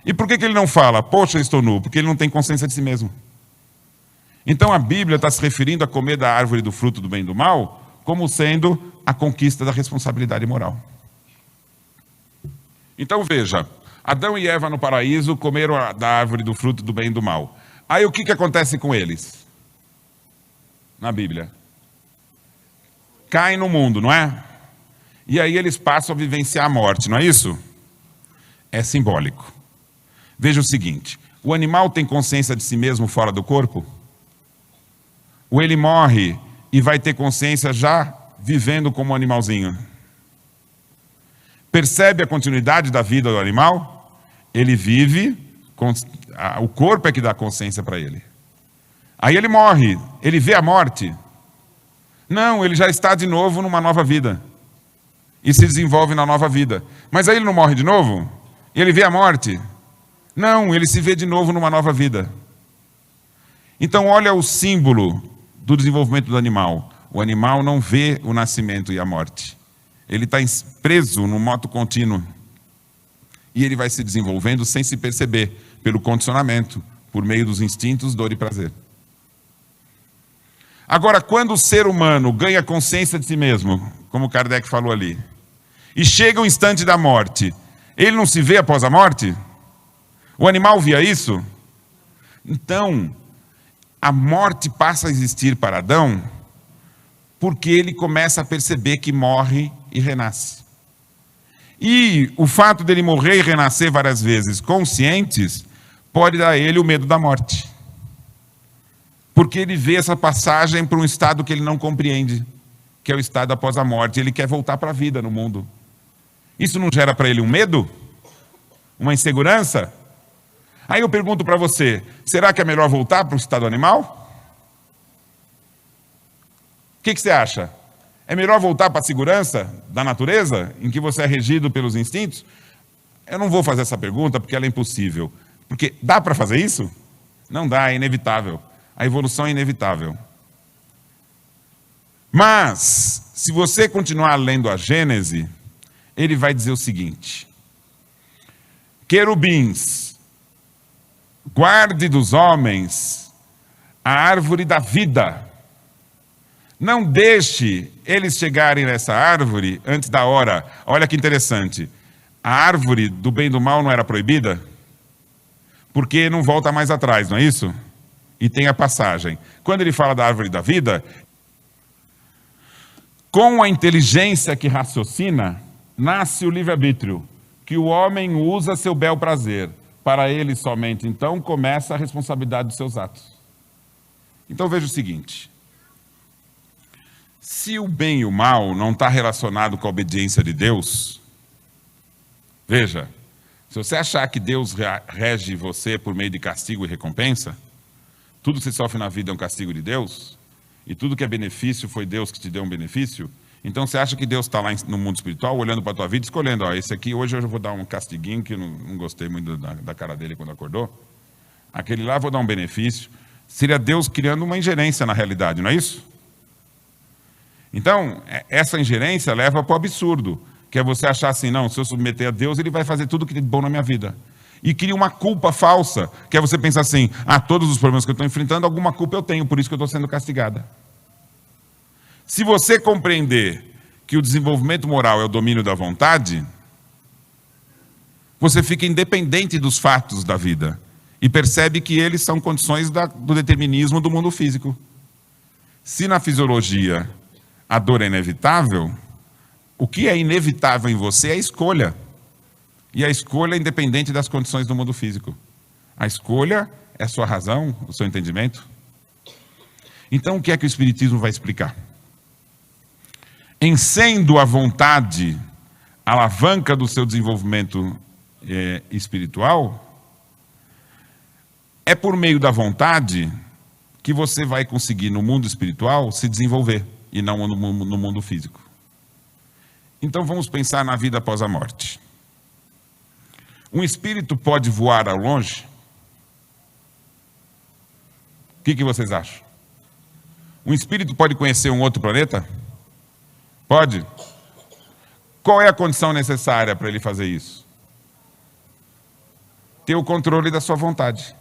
E por que ele não fala: poxa, eu estou nu? Porque ele não tem consciência de si mesmo. Então a Bíblia está se referindo a comer da árvore do fruto do bem e do mal como sendo a conquista da responsabilidade moral. Então veja, Adão e Eva no paraíso comeram da árvore do fruto do bem e do mal. Aí o que acontece com eles? Na Bíblia. Caem no mundo, não é? E aí eles passam a vivenciar a morte, não é isso? É simbólico. Veja o seguinte: o animal tem consciência de si mesmo fora do corpo? Ou ele morre e vai ter consciência já vivendo como um animalzinho. Percebe a continuidade da vida do animal? Ele vive, o corpo é que dá consciência para ele. Aí ele morre, ele vê a morte. Não, ele já está de novo numa nova vida. E se desenvolve na nova vida. Mas aí ele não morre de novo? E ele vê a morte? Não, ele se vê de novo numa nova vida. Então olha o símbolo do desenvolvimento do animal. O animal não vê o nascimento e a morte. Ele está preso no moto contínuo. E ele vai se desenvolvendo sem se perceber, pelo condicionamento, por meio dos instintos, dor e prazer. Agora, quando o ser humano ganha consciência de si mesmo, como Kardec falou ali, e chega o instante da morte, ele não se vê após a morte? O animal via isso? Então, a morte passa a existir para Adão porque ele começa a perceber que morre e renasce. E o fato dele morrer e renascer várias vezes conscientes pode dar a ele o medo da morte. Porque ele vê essa passagem para um estado que ele não compreende, que é o estado após a morte. Ele quer voltar para a vida no mundo. Isso não gera para ele um medo? Uma insegurança? Aí eu pergunto para você, será que é melhor voltar para o estado animal? O que você acha? É melhor voltar para a segurança da natureza, em que você é regido pelos instintos? Eu não vou fazer essa pergunta porque ela é impossível. Porque dá para fazer isso? Não dá, é inevitável. A evolução é inevitável. Mas, se você continuar lendo a Gênese, ele vai dizer o seguinte: querubins, guarde dos homens a árvore da vida. Não deixe eles chegarem nessa árvore antes da hora. Olha que interessante. A árvore do bem e do mal não era proibida? Porque não volta mais atrás, não é isso? E tem a passagem. Quando ele fala da árvore da vida, com a inteligência que raciocina, nasce o livre-arbítrio, que o homem usa a seu bel prazer. Para ele somente, então, começa a responsabilidade dos seus atos. Então veja o seguinte: se o bem e o mal não está relacionado com a obediência de Deus, veja, se você achar que Deus rege você por meio de castigo e recompensa, tudo que você sofre na vida é um castigo de Deus, e tudo que é benefício foi Deus que te deu um benefício, então você acha que Deus está lá no mundo espiritual, olhando para a tua vida, escolhendo, esse aqui hoje eu vou dar um castiguinho, que eu não gostei muito da cara dele quando acordou, aquele lá eu vou dar um benefício. Seria Deus criando uma ingerência na realidade, não é isso? Então, essa ingerência leva para o absurdo, que é você achar assim, não, se eu submeter a Deus, ele vai fazer tudo que é bom na minha vida. E cria uma culpa falsa, que é você pensar assim, todos os problemas que eu estou enfrentando, alguma culpa eu tenho, por isso que eu estou sendo castigada. Se você compreender que o desenvolvimento moral é o domínio da vontade, você fica independente dos fatos da vida e percebe que eles são condições do determinismo do mundo físico. Se na fisiologia a dor é inevitável, o que é inevitável em você é a escolha. E a escolha é independente das condições do mundo físico. A escolha é a sua razão, o seu entendimento. Então, o que é que o Espiritismo vai explicar? Em sendo a vontade a alavanca do seu desenvolvimento espiritual, é por meio da vontade que você vai conseguir no mundo espiritual se desenvolver, e não no mundo físico. Então vamos pensar na vida após a morte. Um espírito pode voar ao longe? O que vocês acham? Um espírito pode conhecer um outro planeta? Pode? Qual é a condição necessária para ele fazer isso? Ter o controle da sua vontade.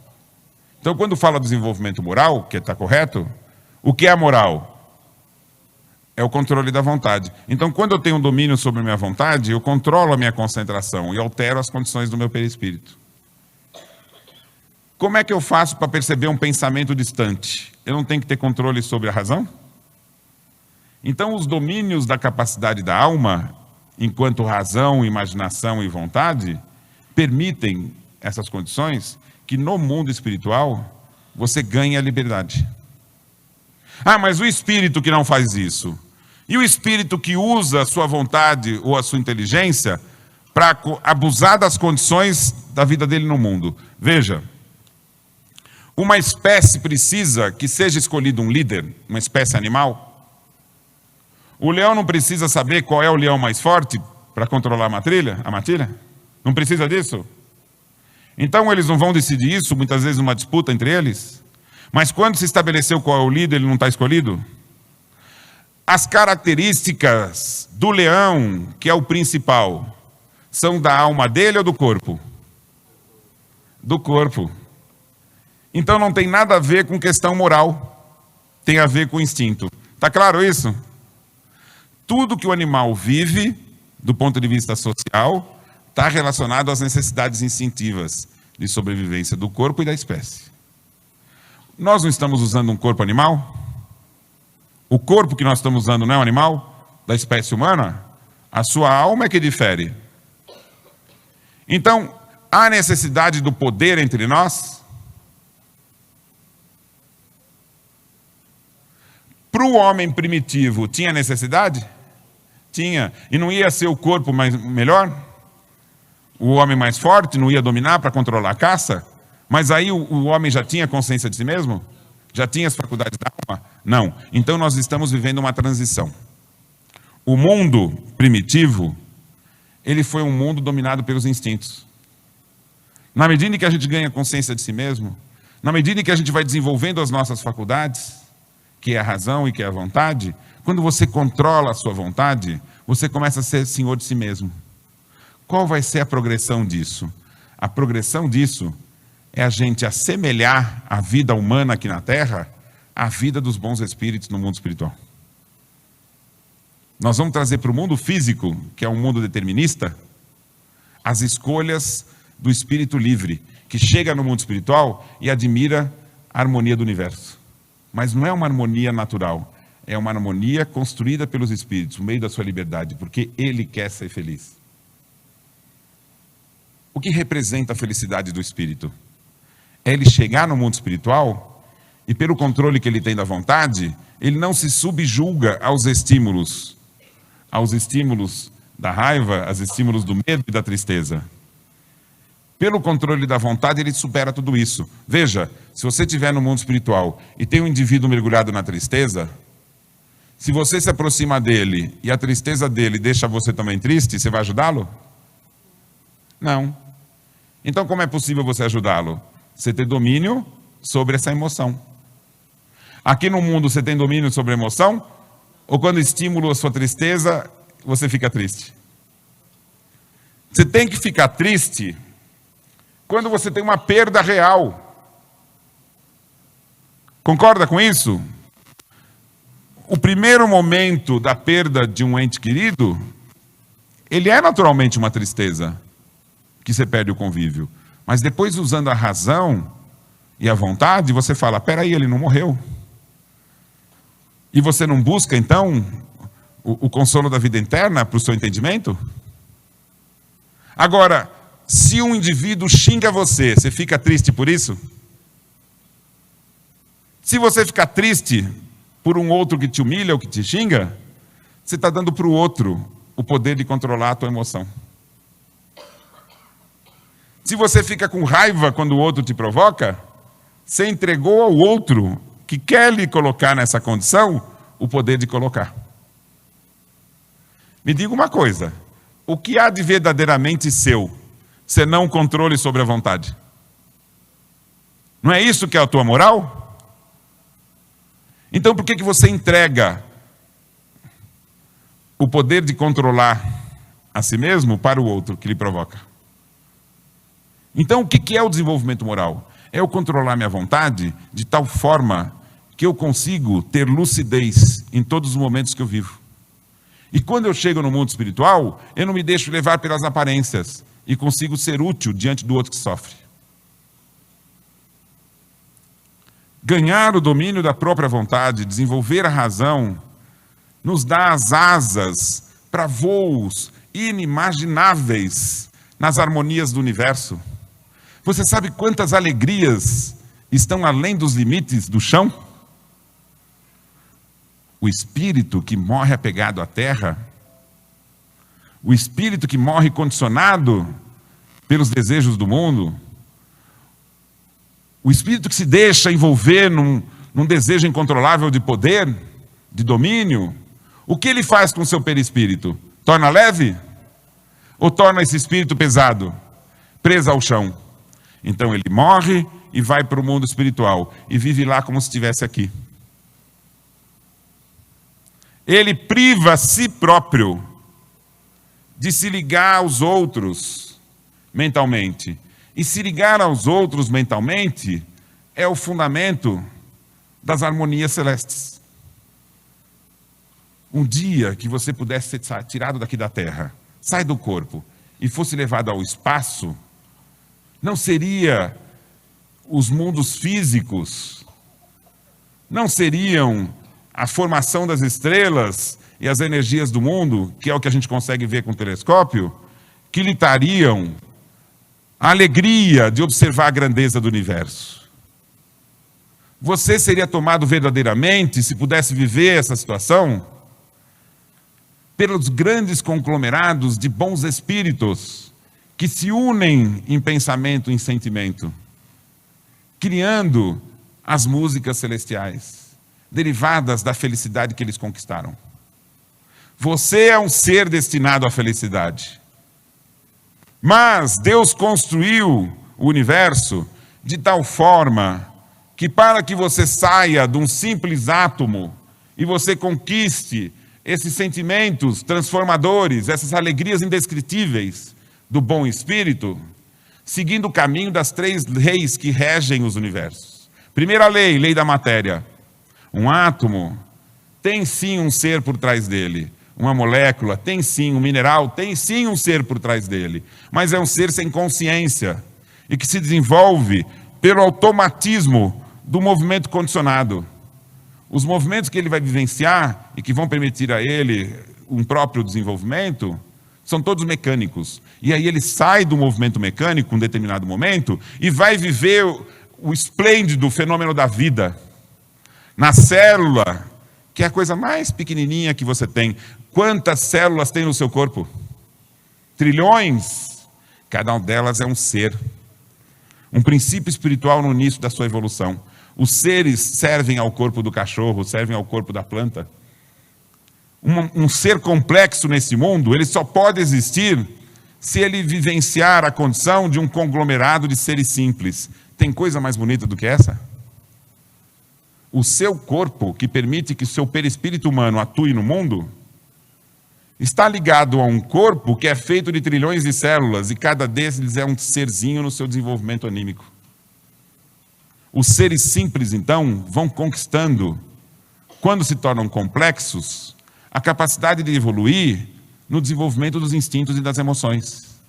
Então, quando fala do desenvolvimento moral, que está correto, o que é a moral? É o controle da vontade. Então, quando eu tenho um domínio sobre a minha vontade, eu controlo a minha concentração e altero as condições do meu perispírito. Como é que eu faço para perceber um pensamento distante? Eu não tenho que ter controle sobre a razão? Então, os domínios da capacidade da alma, enquanto razão, imaginação e vontade, permitem essas condições que no mundo espiritual você ganha a liberdade. Ah, mas o espírito que não faz isso. E o espírito que usa a sua vontade ou a sua inteligência para abusar das condições da vida dele no mundo. Veja, uma espécie precisa que seja escolhido um líder, uma espécie animal. O leão não precisa saber qual é o leão mais forte para controlar a matilha? Não precisa disso? Então eles não vão decidir isso, muitas vezes numa disputa entre eles? Mas quando se estabeleceu qual é o líder, ele não está escolhido? As características do leão, que é o principal, são da alma dele ou do corpo? Do corpo. Então não tem nada a ver com questão moral, tem a ver com instinto. Está claro isso? Tudo que o animal vive, do ponto de vista social, está relacionado às necessidades instintivas de sobrevivência do corpo e da espécie. Nós não estamos usando um corpo animal? O corpo que nós estamos usando não é um animal da espécie humana? A sua alma é que difere. Então, há necessidade do poder entre nós? Para o homem primitivo, tinha necessidade? Tinha. E não ia ser o corpo melhor? O homem mais forte não ia dominar para controlar a caça? Mas aí o homem já tinha consciência de si mesmo? Já tinha as faculdades da alma? Não. Então nós estamos vivendo uma transição. O mundo primitivo, ele foi um mundo dominado pelos instintos. Na medida em que a gente ganha consciência de si mesmo, na medida em que a gente vai desenvolvendo as nossas faculdades, que é a razão e que é a vontade, quando você controla a sua vontade, você começa a ser senhor de si mesmo. Qual vai ser a progressão disso? A progressão disso é a gente assemelhar a vida humana aqui na Terra à vida dos bons espíritos no mundo espiritual. Nós vamos trazer para o mundo físico, que é um mundo determinista, as escolhas do espírito livre, que chega no mundo espiritual e admira a harmonia do universo. Mas não é uma harmonia natural, é uma harmonia construída pelos espíritos, no meio da sua liberdade, porque ele quer ser feliz. O que representa a felicidade do espírito? É ele chegar no mundo espiritual e, pelo controle que ele tem da vontade, ele não se subjuga aos estímulos da raiva, aos estímulos do medo e da tristeza. Pelo controle da vontade, ele supera tudo isso. Veja, se você estiver no mundo espiritual e tem um indivíduo mergulhado na tristeza, se você se aproxima dele e a tristeza dele deixa você também triste, você vai ajudá-lo? Não. Então, como é possível você ajudá-lo? Você ter domínio sobre essa emoção. Aqui no mundo você tem domínio sobre a emoção? Ou quando estimula a sua tristeza, você fica triste? Você tem que ficar triste quando você tem uma perda real. Concorda com isso? O primeiro momento da perda de um ente querido, ele é naturalmente uma tristeza, que você perde o convívio. Mas depois, usando a razão e a vontade, você fala, peraí, ele não morreu. E você não busca, então, o consolo da vida eterna para o seu entendimento? Agora, se um indivíduo xinga você, você fica triste por isso? Se você ficar triste por um outro que te humilha ou que te xinga, você está dando para o outro o poder de controlar a tua emoção. Se você fica com raiva quando o outro te provoca, você entregou ao outro que quer lhe colocar nessa condição o poder de colocar. Me diga uma coisa, o que há de verdadeiramente seu, senão controle sobre a vontade? Não é isso que é a tua moral? Então por que você entrega o poder de controlar a si mesmo para o outro que lhe provoca? Então, o que é o desenvolvimento moral? É eu controlar minha vontade de tal forma que eu consigo ter lucidez em todos os momentos que eu vivo. E quando eu chego no mundo espiritual, eu não me deixo levar pelas aparências e consigo ser útil diante do outro que sofre. Ganhar o domínio da própria vontade, desenvolver a razão, nos dá as asas para voos inimagináveis nas harmonias do universo. Você sabe quantas alegrias estão além dos limites do chão? O espírito que morre apegado à terra, o espírito que morre condicionado pelos desejos do mundo, o espírito que se deixa envolver num desejo incontrolável de poder, de domínio, o que ele faz com o seu perispírito? Torna leve? Ou torna esse espírito pesado, preso ao chão? Então ele morre e vai para o mundo espiritual e vive lá como se estivesse aqui. Ele priva a si próprio de se ligar aos outros mentalmente. E se ligar aos outros mentalmente é o fundamento das harmonias celestes. Um dia que você pudesse ser tirado daqui da terra, sai do corpo e fosse levado ao espaço, não seria os mundos físicos, não seriam a formação das estrelas e as energias do mundo, que é o que a gente consegue ver com o telescópio, que lhe dariam a alegria de observar a grandeza do universo. Você seria tomado verdadeiramente, se pudesse viver essa situação, pelos grandes conglomerados de bons espíritos que se unem em pensamento e em sentimento, criando as músicas celestiais, derivadas da felicidade que eles conquistaram. Você é um ser destinado à felicidade. Mas Deus construiu o universo de tal forma que para que você saia de um simples átomo e você conquiste esses sentimentos transformadores, essas alegrias indescritíveis do bom espírito, seguindo o caminho das 3 leis que regem os universos. Primeira lei, lei da matéria. Um átomo tem sim um ser por trás dele. Uma molécula tem sim, um mineral tem sim um ser por trás dele. Mas é um ser sem consciência e que se desenvolve pelo automatismo do movimento condicionado. Os movimentos que ele vai vivenciar e que vão permitir a ele um próprio desenvolvimento são todos mecânicos. E aí ele sai do movimento mecânico em um determinado momento e vai viver o esplêndido fenômeno da vida. Na célula, que é a coisa mais pequenininha que você tem. Quantas células tem no seu corpo? Trilhões. Cada uma delas é um ser. Um princípio espiritual no início da sua evolução. Os seres servem ao corpo do cachorro, servem ao corpo da planta. Um ser complexo nesse mundo, ele só pode existir se ele vivenciar a condição de um conglomerado de seres simples. Tem coisa mais bonita do que essa? O seu corpo, que permite que o seu perispírito humano atue no mundo, está ligado a um corpo que é feito de trilhões de células e cada desses é um serzinho no seu desenvolvimento anímico. Os seres simples, então, vão conquistando, quando se tornam complexos, a capacidade de evoluir no desenvolvimento dos instintos e das emoções.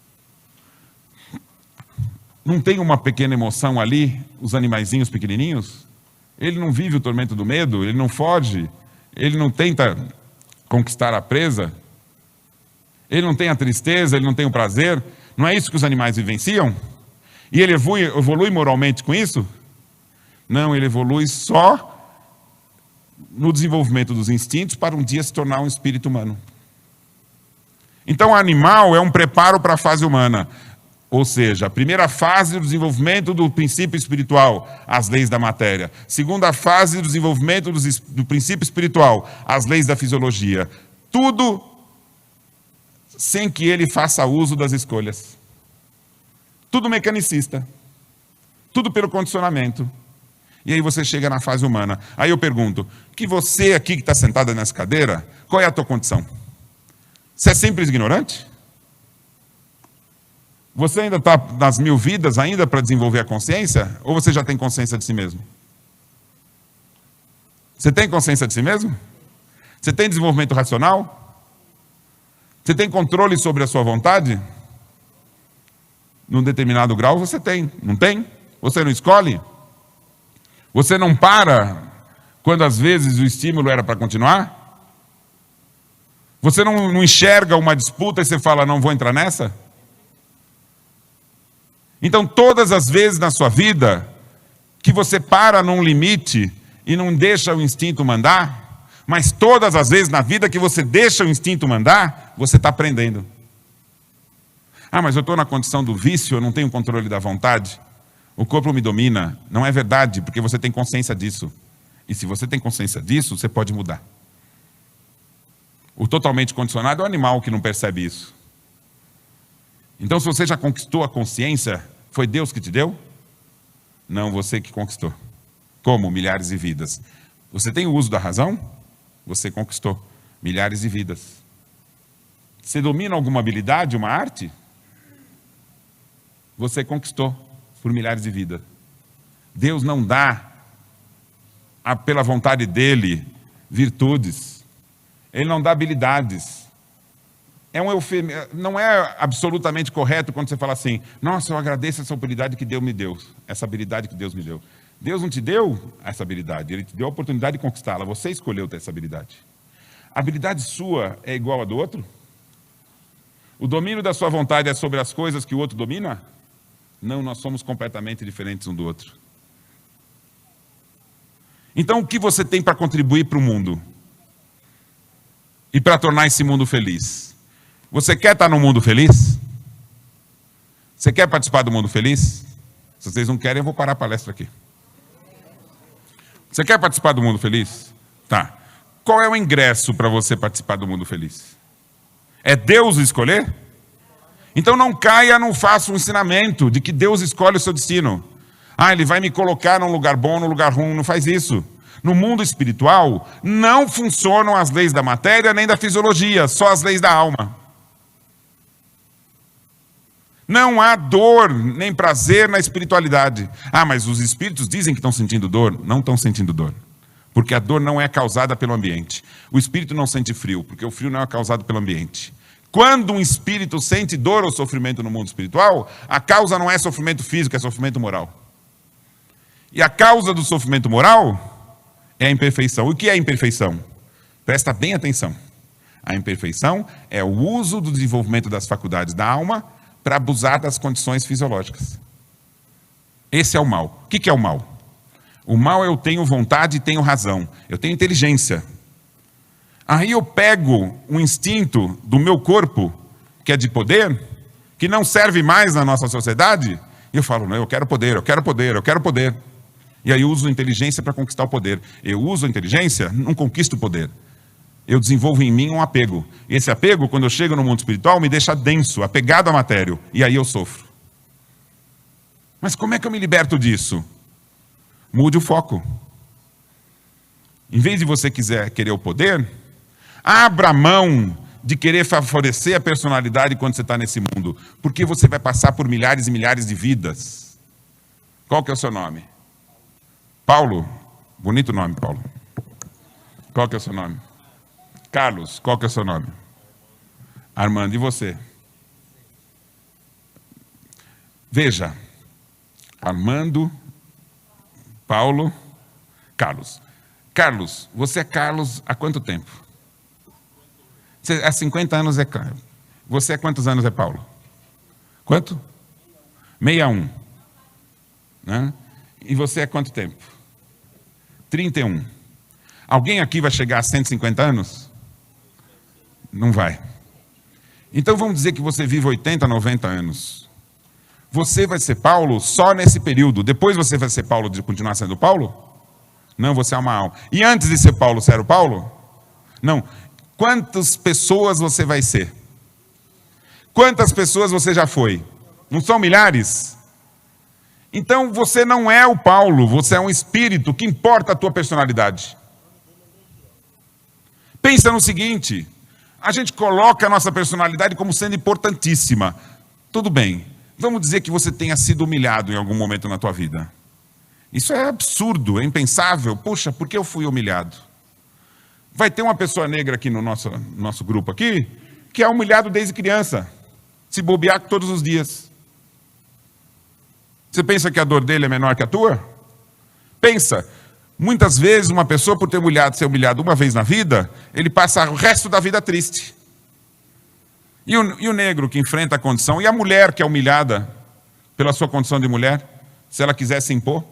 Não tem uma pequena emoção ali, os animaizinhos pequenininhos? Ele não vive o tormento do medo, ele não foge, ele não tenta conquistar a presa, ele não tem a tristeza, ele não tem o prazer. Não é isso que os animais vivenciam? E ele evolui moralmente com isso? Não, ele evolui só no desenvolvimento dos instintos para um dia se tornar um espírito humano. Então o animal é um preparo para a fase humana. Ou seja, a primeira fase do desenvolvimento do princípio espiritual, as leis da matéria. Segunda fase do desenvolvimento do princípio espiritual, as leis da fisiologia. Tudo sem que ele faça uso das escolhas. Tudo mecanicista. Tudo pelo condicionamento. E aí você chega na fase humana. Aí eu pergunto, que você aqui que está sentada nessa cadeira, qual é a tua condição? Você é simples ignorante? Você ainda está nas 1000 vidas ainda para desenvolver a consciência? Ou você já tem consciência de si mesmo? Você tem consciência de si mesmo? Você tem desenvolvimento racional? Você tem controle sobre a sua vontade? Num determinado grau você tem, não tem? Você não escolhe? Você não para quando às vezes o estímulo era para continuar? Você não enxerga uma disputa e você fala, não vou entrar nessa? Então, todas as vezes na sua vida que você para num limite e não deixa o instinto mandar, Mas todas as vezes na vida que você deixa o instinto mandar, você está aprendendo. Ah, mas eu estou na condição do vício, eu não tenho controle da vontade. O corpo me domina. Não é verdade, porque você tem consciência disso. E se você tem consciência disso, você pode mudar. O totalmente condicionado é o animal que não percebe isso. Então, se você já conquistou a consciência, foi Deus que te deu? Não, você que conquistou. Como? Milhares de vidas. Você tem o uso da razão? Você conquistou milhares de vidas. Você domina alguma habilidade, uma arte? Você conquistou por milhares de vidas. Deus não dá, pela vontade dele, virtudes. Ele não dá habilidades. Não é absolutamente correto quando você fala assim, nossa, eu agradeço essa habilidade que Deus me deu. Essa habilidade que Deus me deu. Deus não te deu essa habilidade, Ele te deu a oportunidade de conquistá-la. Você escolheu ter essa habilidade. A habilidade sua é igual à do outro? O domínio da sua vontade é sobre as coisas que o outro domina? Não, nós somos completamente diferentes um do outro. Então, o que você tem para contribuir para o mundo? E para tornar esse mundo feliz? Você quer estar no mundo feliz? Você quer participar do mundo feliz? Se vocês não querem, eu vou parar a palestra aqui. Você quer participar do mundo feliz? Tá. Qual é o ingresso para você participar do mundo feliz? É Deus escolher? Então não caia num falso ensinamento de que Deus escolhe o seu destino. Ah, Ele vai me colocar num lugar bom, num lugar ruim. Não faz isso. No mundo espiritual, não funcionam as leis da matéria nem da fisiologia, só as leis da alma. Não há dor nem prazer na espiritualidade. Ah, mas os espíritos dizem que estão sentindo dor. Não estão sentindo dor. Porque a dor não é causada pelo ambiente. O espírito não sente frio, porque o frio não é causado pelo ambiente. Quando um espírito sente dor ou sofrimento no mundo espiritual, a causa não é sofrimento físico, é sofrimento moral. E a causa do sofrimento moral é a imperfeição. O que é a imperfeição? Presta bem atenção. A imperfeição é o uso do desenvolvimento das faculdades da alma para abusar das condições fisiológicas. Esse é o mal. O que é o mal? O mal é eu tenho vontade e tenho razão. Eu tenho inteligência. Aí eu pego um instinto do meu corpo, que é de poder, que não serve mais na nossa sociedade, e eu falo, não, eu quero poder, eu quero poder, eu quero poder. E aí eu uso a inteligência para conquistar o poder. Eu uso a inteligência, não conquisto o poder. Eu desenvolvo em mim um apego. E esse apego, quando eu chego no mundo espiritual, me deixa denso, apegado à matéria. E aí eu sofro. Mas como é que eu me liberto disso? Mude o foco. Em vez de você querer o poder, abra mão de querer favorecer a personalidade quando você está nesse mundo. Porque você vai passar por milhares e milhares de vidas. Qual que é o seu nome? Paulo. Bonito nome, Paulo. Qual que é o seu nome? Carlos. Qual que é o seu nome? Armando. E você? Veja. Armando, Paulo, Carlos. Carlos, você é Carlos há quanto tempo? Há 50 anos é Carlos. Você há quantos anos é Paulo? Quanto? 61. Né? E você há quanto tempo? 31. Alguém aqui vai chegar a 150 anos? Não vai. Então vamos dizer que você vive 80, 90 anos. Você vai ser Paulo só nesse período. Depois você vai ser Paulo de continuar sendo Paulo? Não, você é uma alma. E antes de ser Paulo, você era o Paulo? Não. Quantas pessoas você vai ser? Quantas pessoas você já foi? Não são milhares? Então você não é o Paulo, você é um espírito. O que importa a tua personalidade? Pensa no seguinte, a gente coloca a nossa personalidade como sendo importantíssima. Tudo bem, vamos dizer que você tenha sido humilhado em algum momento na tua vida. Isso é absurdo, é impensável. Poxa, por que eu fui humilhado? Vai ter uma pessoa negra aqui no nosso grupo aqui, que é humilhado desde criança. Se bobear todos os dias. Você pensa que a dor dele é menor que a tua? Pensa. Muitas vezes uma pessoa, por ter ser humilhado uma vez na vida, ele passa o resto da vida triste. E o negro que enfrenta a condição, e a mulher que é humilhada pela sua condição de mulher, se ela quiser se impor?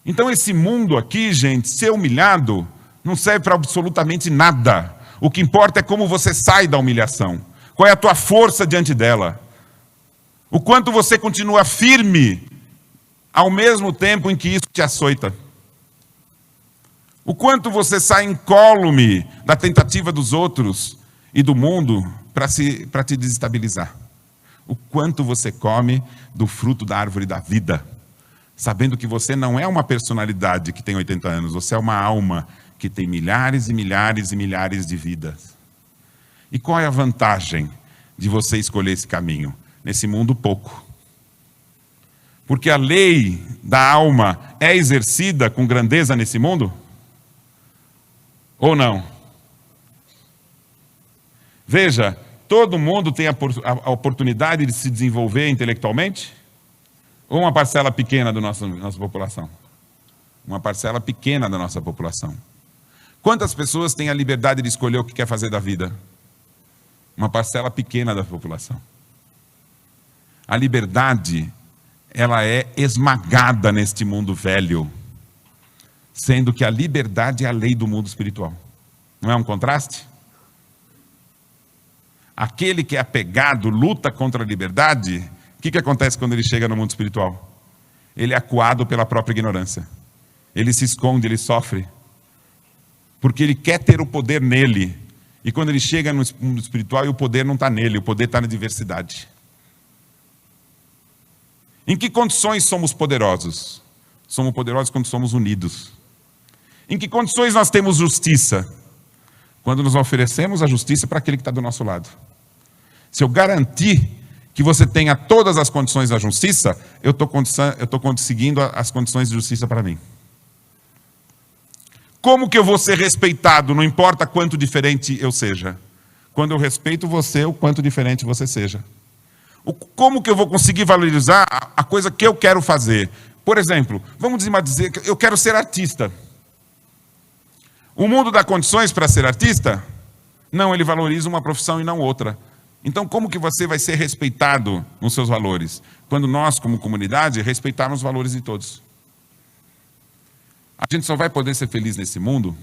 Então esse mundo aqui, gente, ser humilhado, Não serve para absolutamente nada. O que importa é como você sai da humilhação. Qual é a tua força diante dela? O quanto você continua firme ao mesmo tempo em que isso te açoita. O quanto você sai incólume da tentativa dos outros e do mundo para te desestabilizar. O quanto você come do fruto da árvore da vida, sabendo que você não é uma personalidade que tem 80 anos, você é uma alma que tem milhares e milhares e milhares de vidas. E qual é a vantagem de você escolher esse caminho? Nesse mundo, pouco. Porque a lei da alma é exercida com grandeza nesse mundo? Ou não? Veja, todo mundo tem a oportunidade de se desenvolver intelectualmente? Ou uma parcela pequena da nossa população? Uma parcela pequena da nossa população. Quantas pessoas têm a liberdade de escolher o que quer fazer da vida? Uma parcela pequena da população. A liberdade, ela é esmagada neste mundo velho, sendo que a liberdade é a lei do mundo espiritual. Não é um contraste? Aquele que é apegado, luta contra a liberdade, o que acontece quando ele chega no mundo espiritual? Ele é acuado pela própria ignorância. Ele se esconde, ele sofre. Porque ele quer ter o poder nele. E quando ele chega no mundo espiritual, o poder não está nele, o poder está na diversidade. Em que condições somos poderosos? Somos poderosos quando somos unidos. Em que condições nós temos justiça? Quando nos oferecemos a justiça para aquele que está do nosso lado. Se eu garantir que você tenha todas as condições da justiça, eu estou conseguindo as condições de justiça para mim. Como que eu vou ser respeitado, não importa quanto diferente eu seja? Quando eu respeito você, o quanto diferente você seja. Como que eu vou conseguir valorizar a coisa que eu quero fazer? Por exemplo, vamos dizer que eu quero ser artista. O mundo dá condições para ser artista? Não, ele valoriza uma profissão e não outra. Então, como que você vai ser respeitado nos seus valores? Quando nós, como comunidade, respeitarmos os valores de todos. A gente só vai poder ser feliz nesse mundo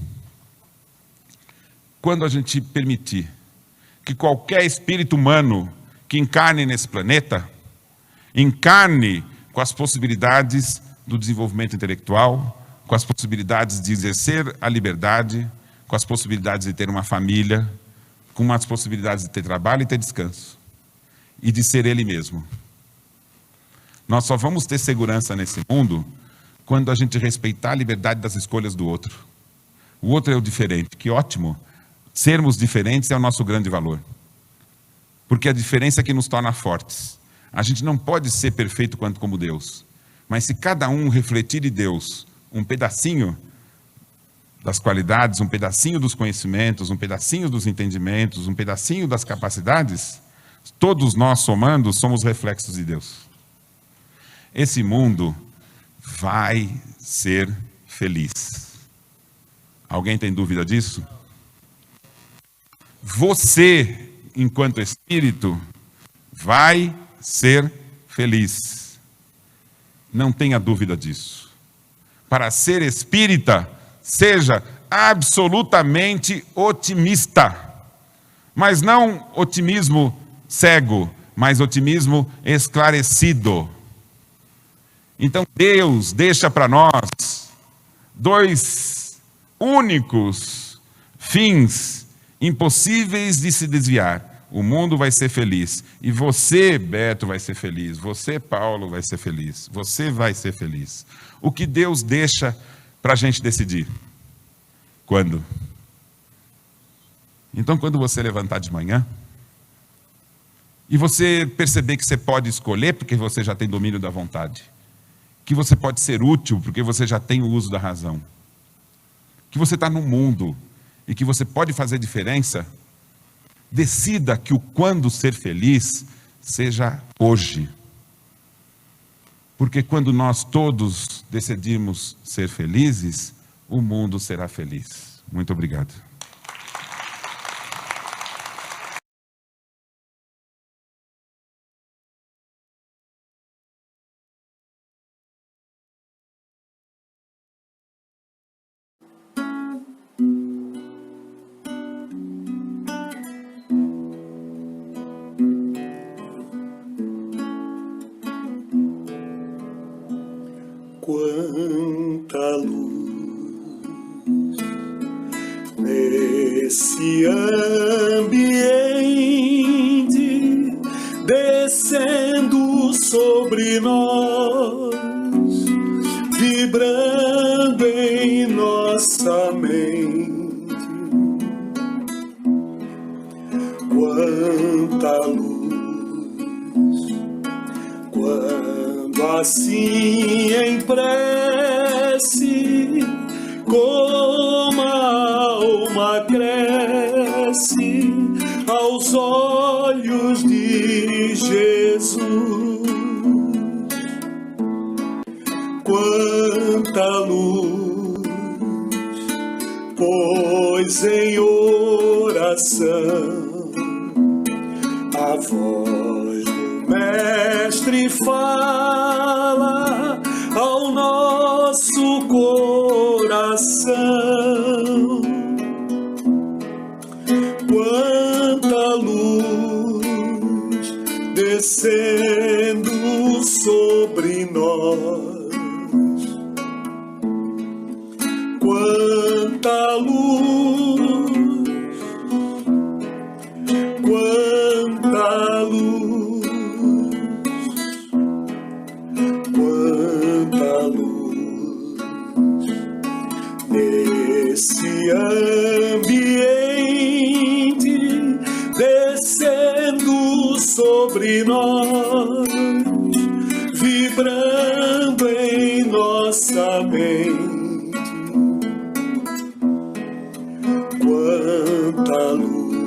quando a gente permitir que qualquer espírito humano que encarne nesse planeta, encarne com as possibilidades do desenvolvimento intelectual, com as possibilidades de exercer a liberdade, com as possibilidades de ter uma família, com as possibilidades de ter trabalho e ter descanso, e de ser ele mesmo. Nós só vamos ter segurança nesse mundo quando a gente respeitar a liberdade das escolhas do outro. O outro é o diferente, que ótimo. Sermos diferentes é o nosso grande valor. Porque a diferença é que nos torna fortes. A gente não pode ser perfeito quanto como Deus. Mas se cada um refletir de Deus um pedacinho das qualidades, um pedacinho dos conhecimentos, um pedacinho dos entendimentos, um pedacinho das capacidades, todos nós somando somos reflexos de Deus. Esse mundo vai ser feliz. Alguém tem dúvida disso? Você, enquanto espírito, vai ser feliz. Não tenha dúvida disso. Para ser espírita, seja absolutamente otimista. Mas não otimismo cego, mas otimismo esclarecido. Então Deus deixa para nós dois únicos fins impossíveis de se desviar. O mundo vai ser feliz. E você, Beto, vai ser feliz. Você, Paulo, vai ser feliz. Você vai ser feliz. O que Deus deixa para a gente decidir? Quando? Então, quando você levantar de manhã, e você perceber que você pode escolher, porque você já tem domínio da vontade, que você pode ser útil, porque você já tem o uso da razão, que você está no mundo, e que você pode fazer diferença, decida que o quando ser feliz seja hoje. Porque quando nós todos decidirmos ser felizes, o mundo será feliz. Muito obrigado. quanta luz nesse ambiente descendo sobre nós, vibrando em nossa mente. Quanta luz, quando assim em prece, como a alma cresce aos olhos de Jesus. Quanta luz, pois em oração a voz do Mestre fala ao nosso coração. Quanta luz descendo sobre nós, quanta luz, quanta luz, quanta luz nesse ambiente descendo sobre nós, vibrando em nossa mente. Quanta luz,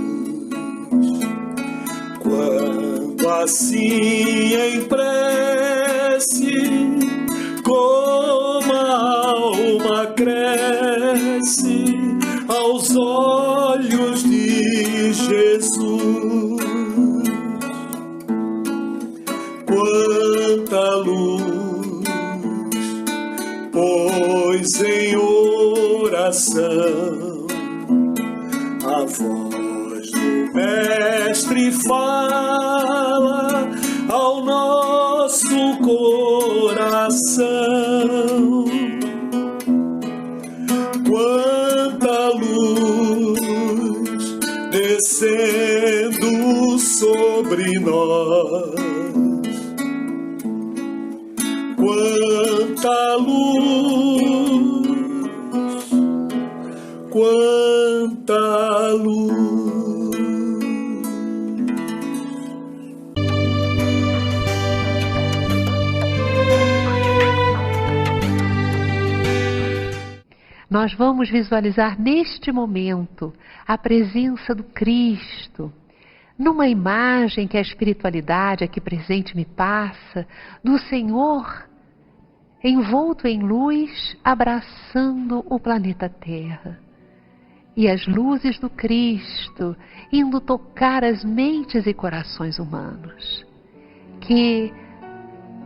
quando assim em prece, como a alma cresce aos olhos de Jesus. Quanta luz, pois em oração a voz do Mestre fala ao nosso coração. Quanta luz descendo sobre nós, quanta luz, quanta luz. Nós vamos visualizar neste momento a presença do Cristo, numa imagem que a espiritualidade aqui presente me passa, do Senhor envolto em luz, abraçando o planeta Terra. E as luzes do Cristo indo tocar as mentes e corações humanos. Que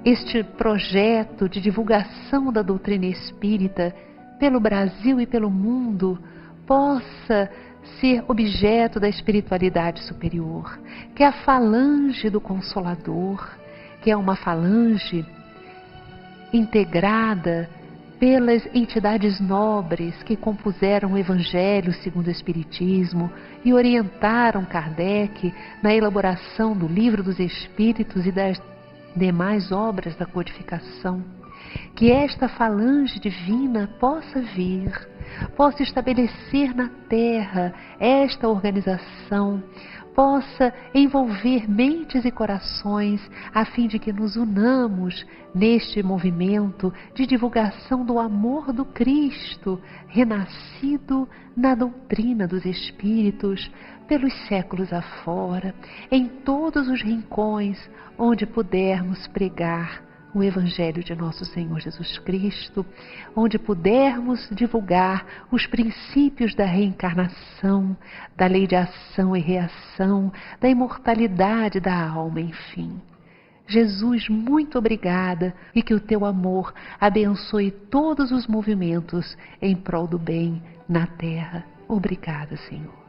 este projeto de divulgação da doutrina espírita pelo Brasil e pelo mundo possa ser objeto da espiritualidade superior, que é a falange do Consolador, que é uma falange integrada pelas entidades nobres que compuseram o Evangelho segundo o Espiritismo e orientaram Kardec na elaboração do Livro dos Espíritos e das demais obras da codificação. Que esta falange divina possa vir, possa estabelecer na Terra esta organização, possa envolver mentes e corações, a fim de que nos unamos neste movimento de divulgação do amor do Cristo, renascido na doutrina dos Espíritos, pelos séculos afora, em todos os rincões onde pudermos pregar o Evangelho de nosso Senhor Jesus Cristo, onde pudermos divulgar os princípios da reencarnação, da lei de ação e reação, da imortalidade da alma, enfim. Jesus, muito obrigada e que o teu amor abençoe todos os movimentos em prol do bem na terra. Obrigada, Senhor.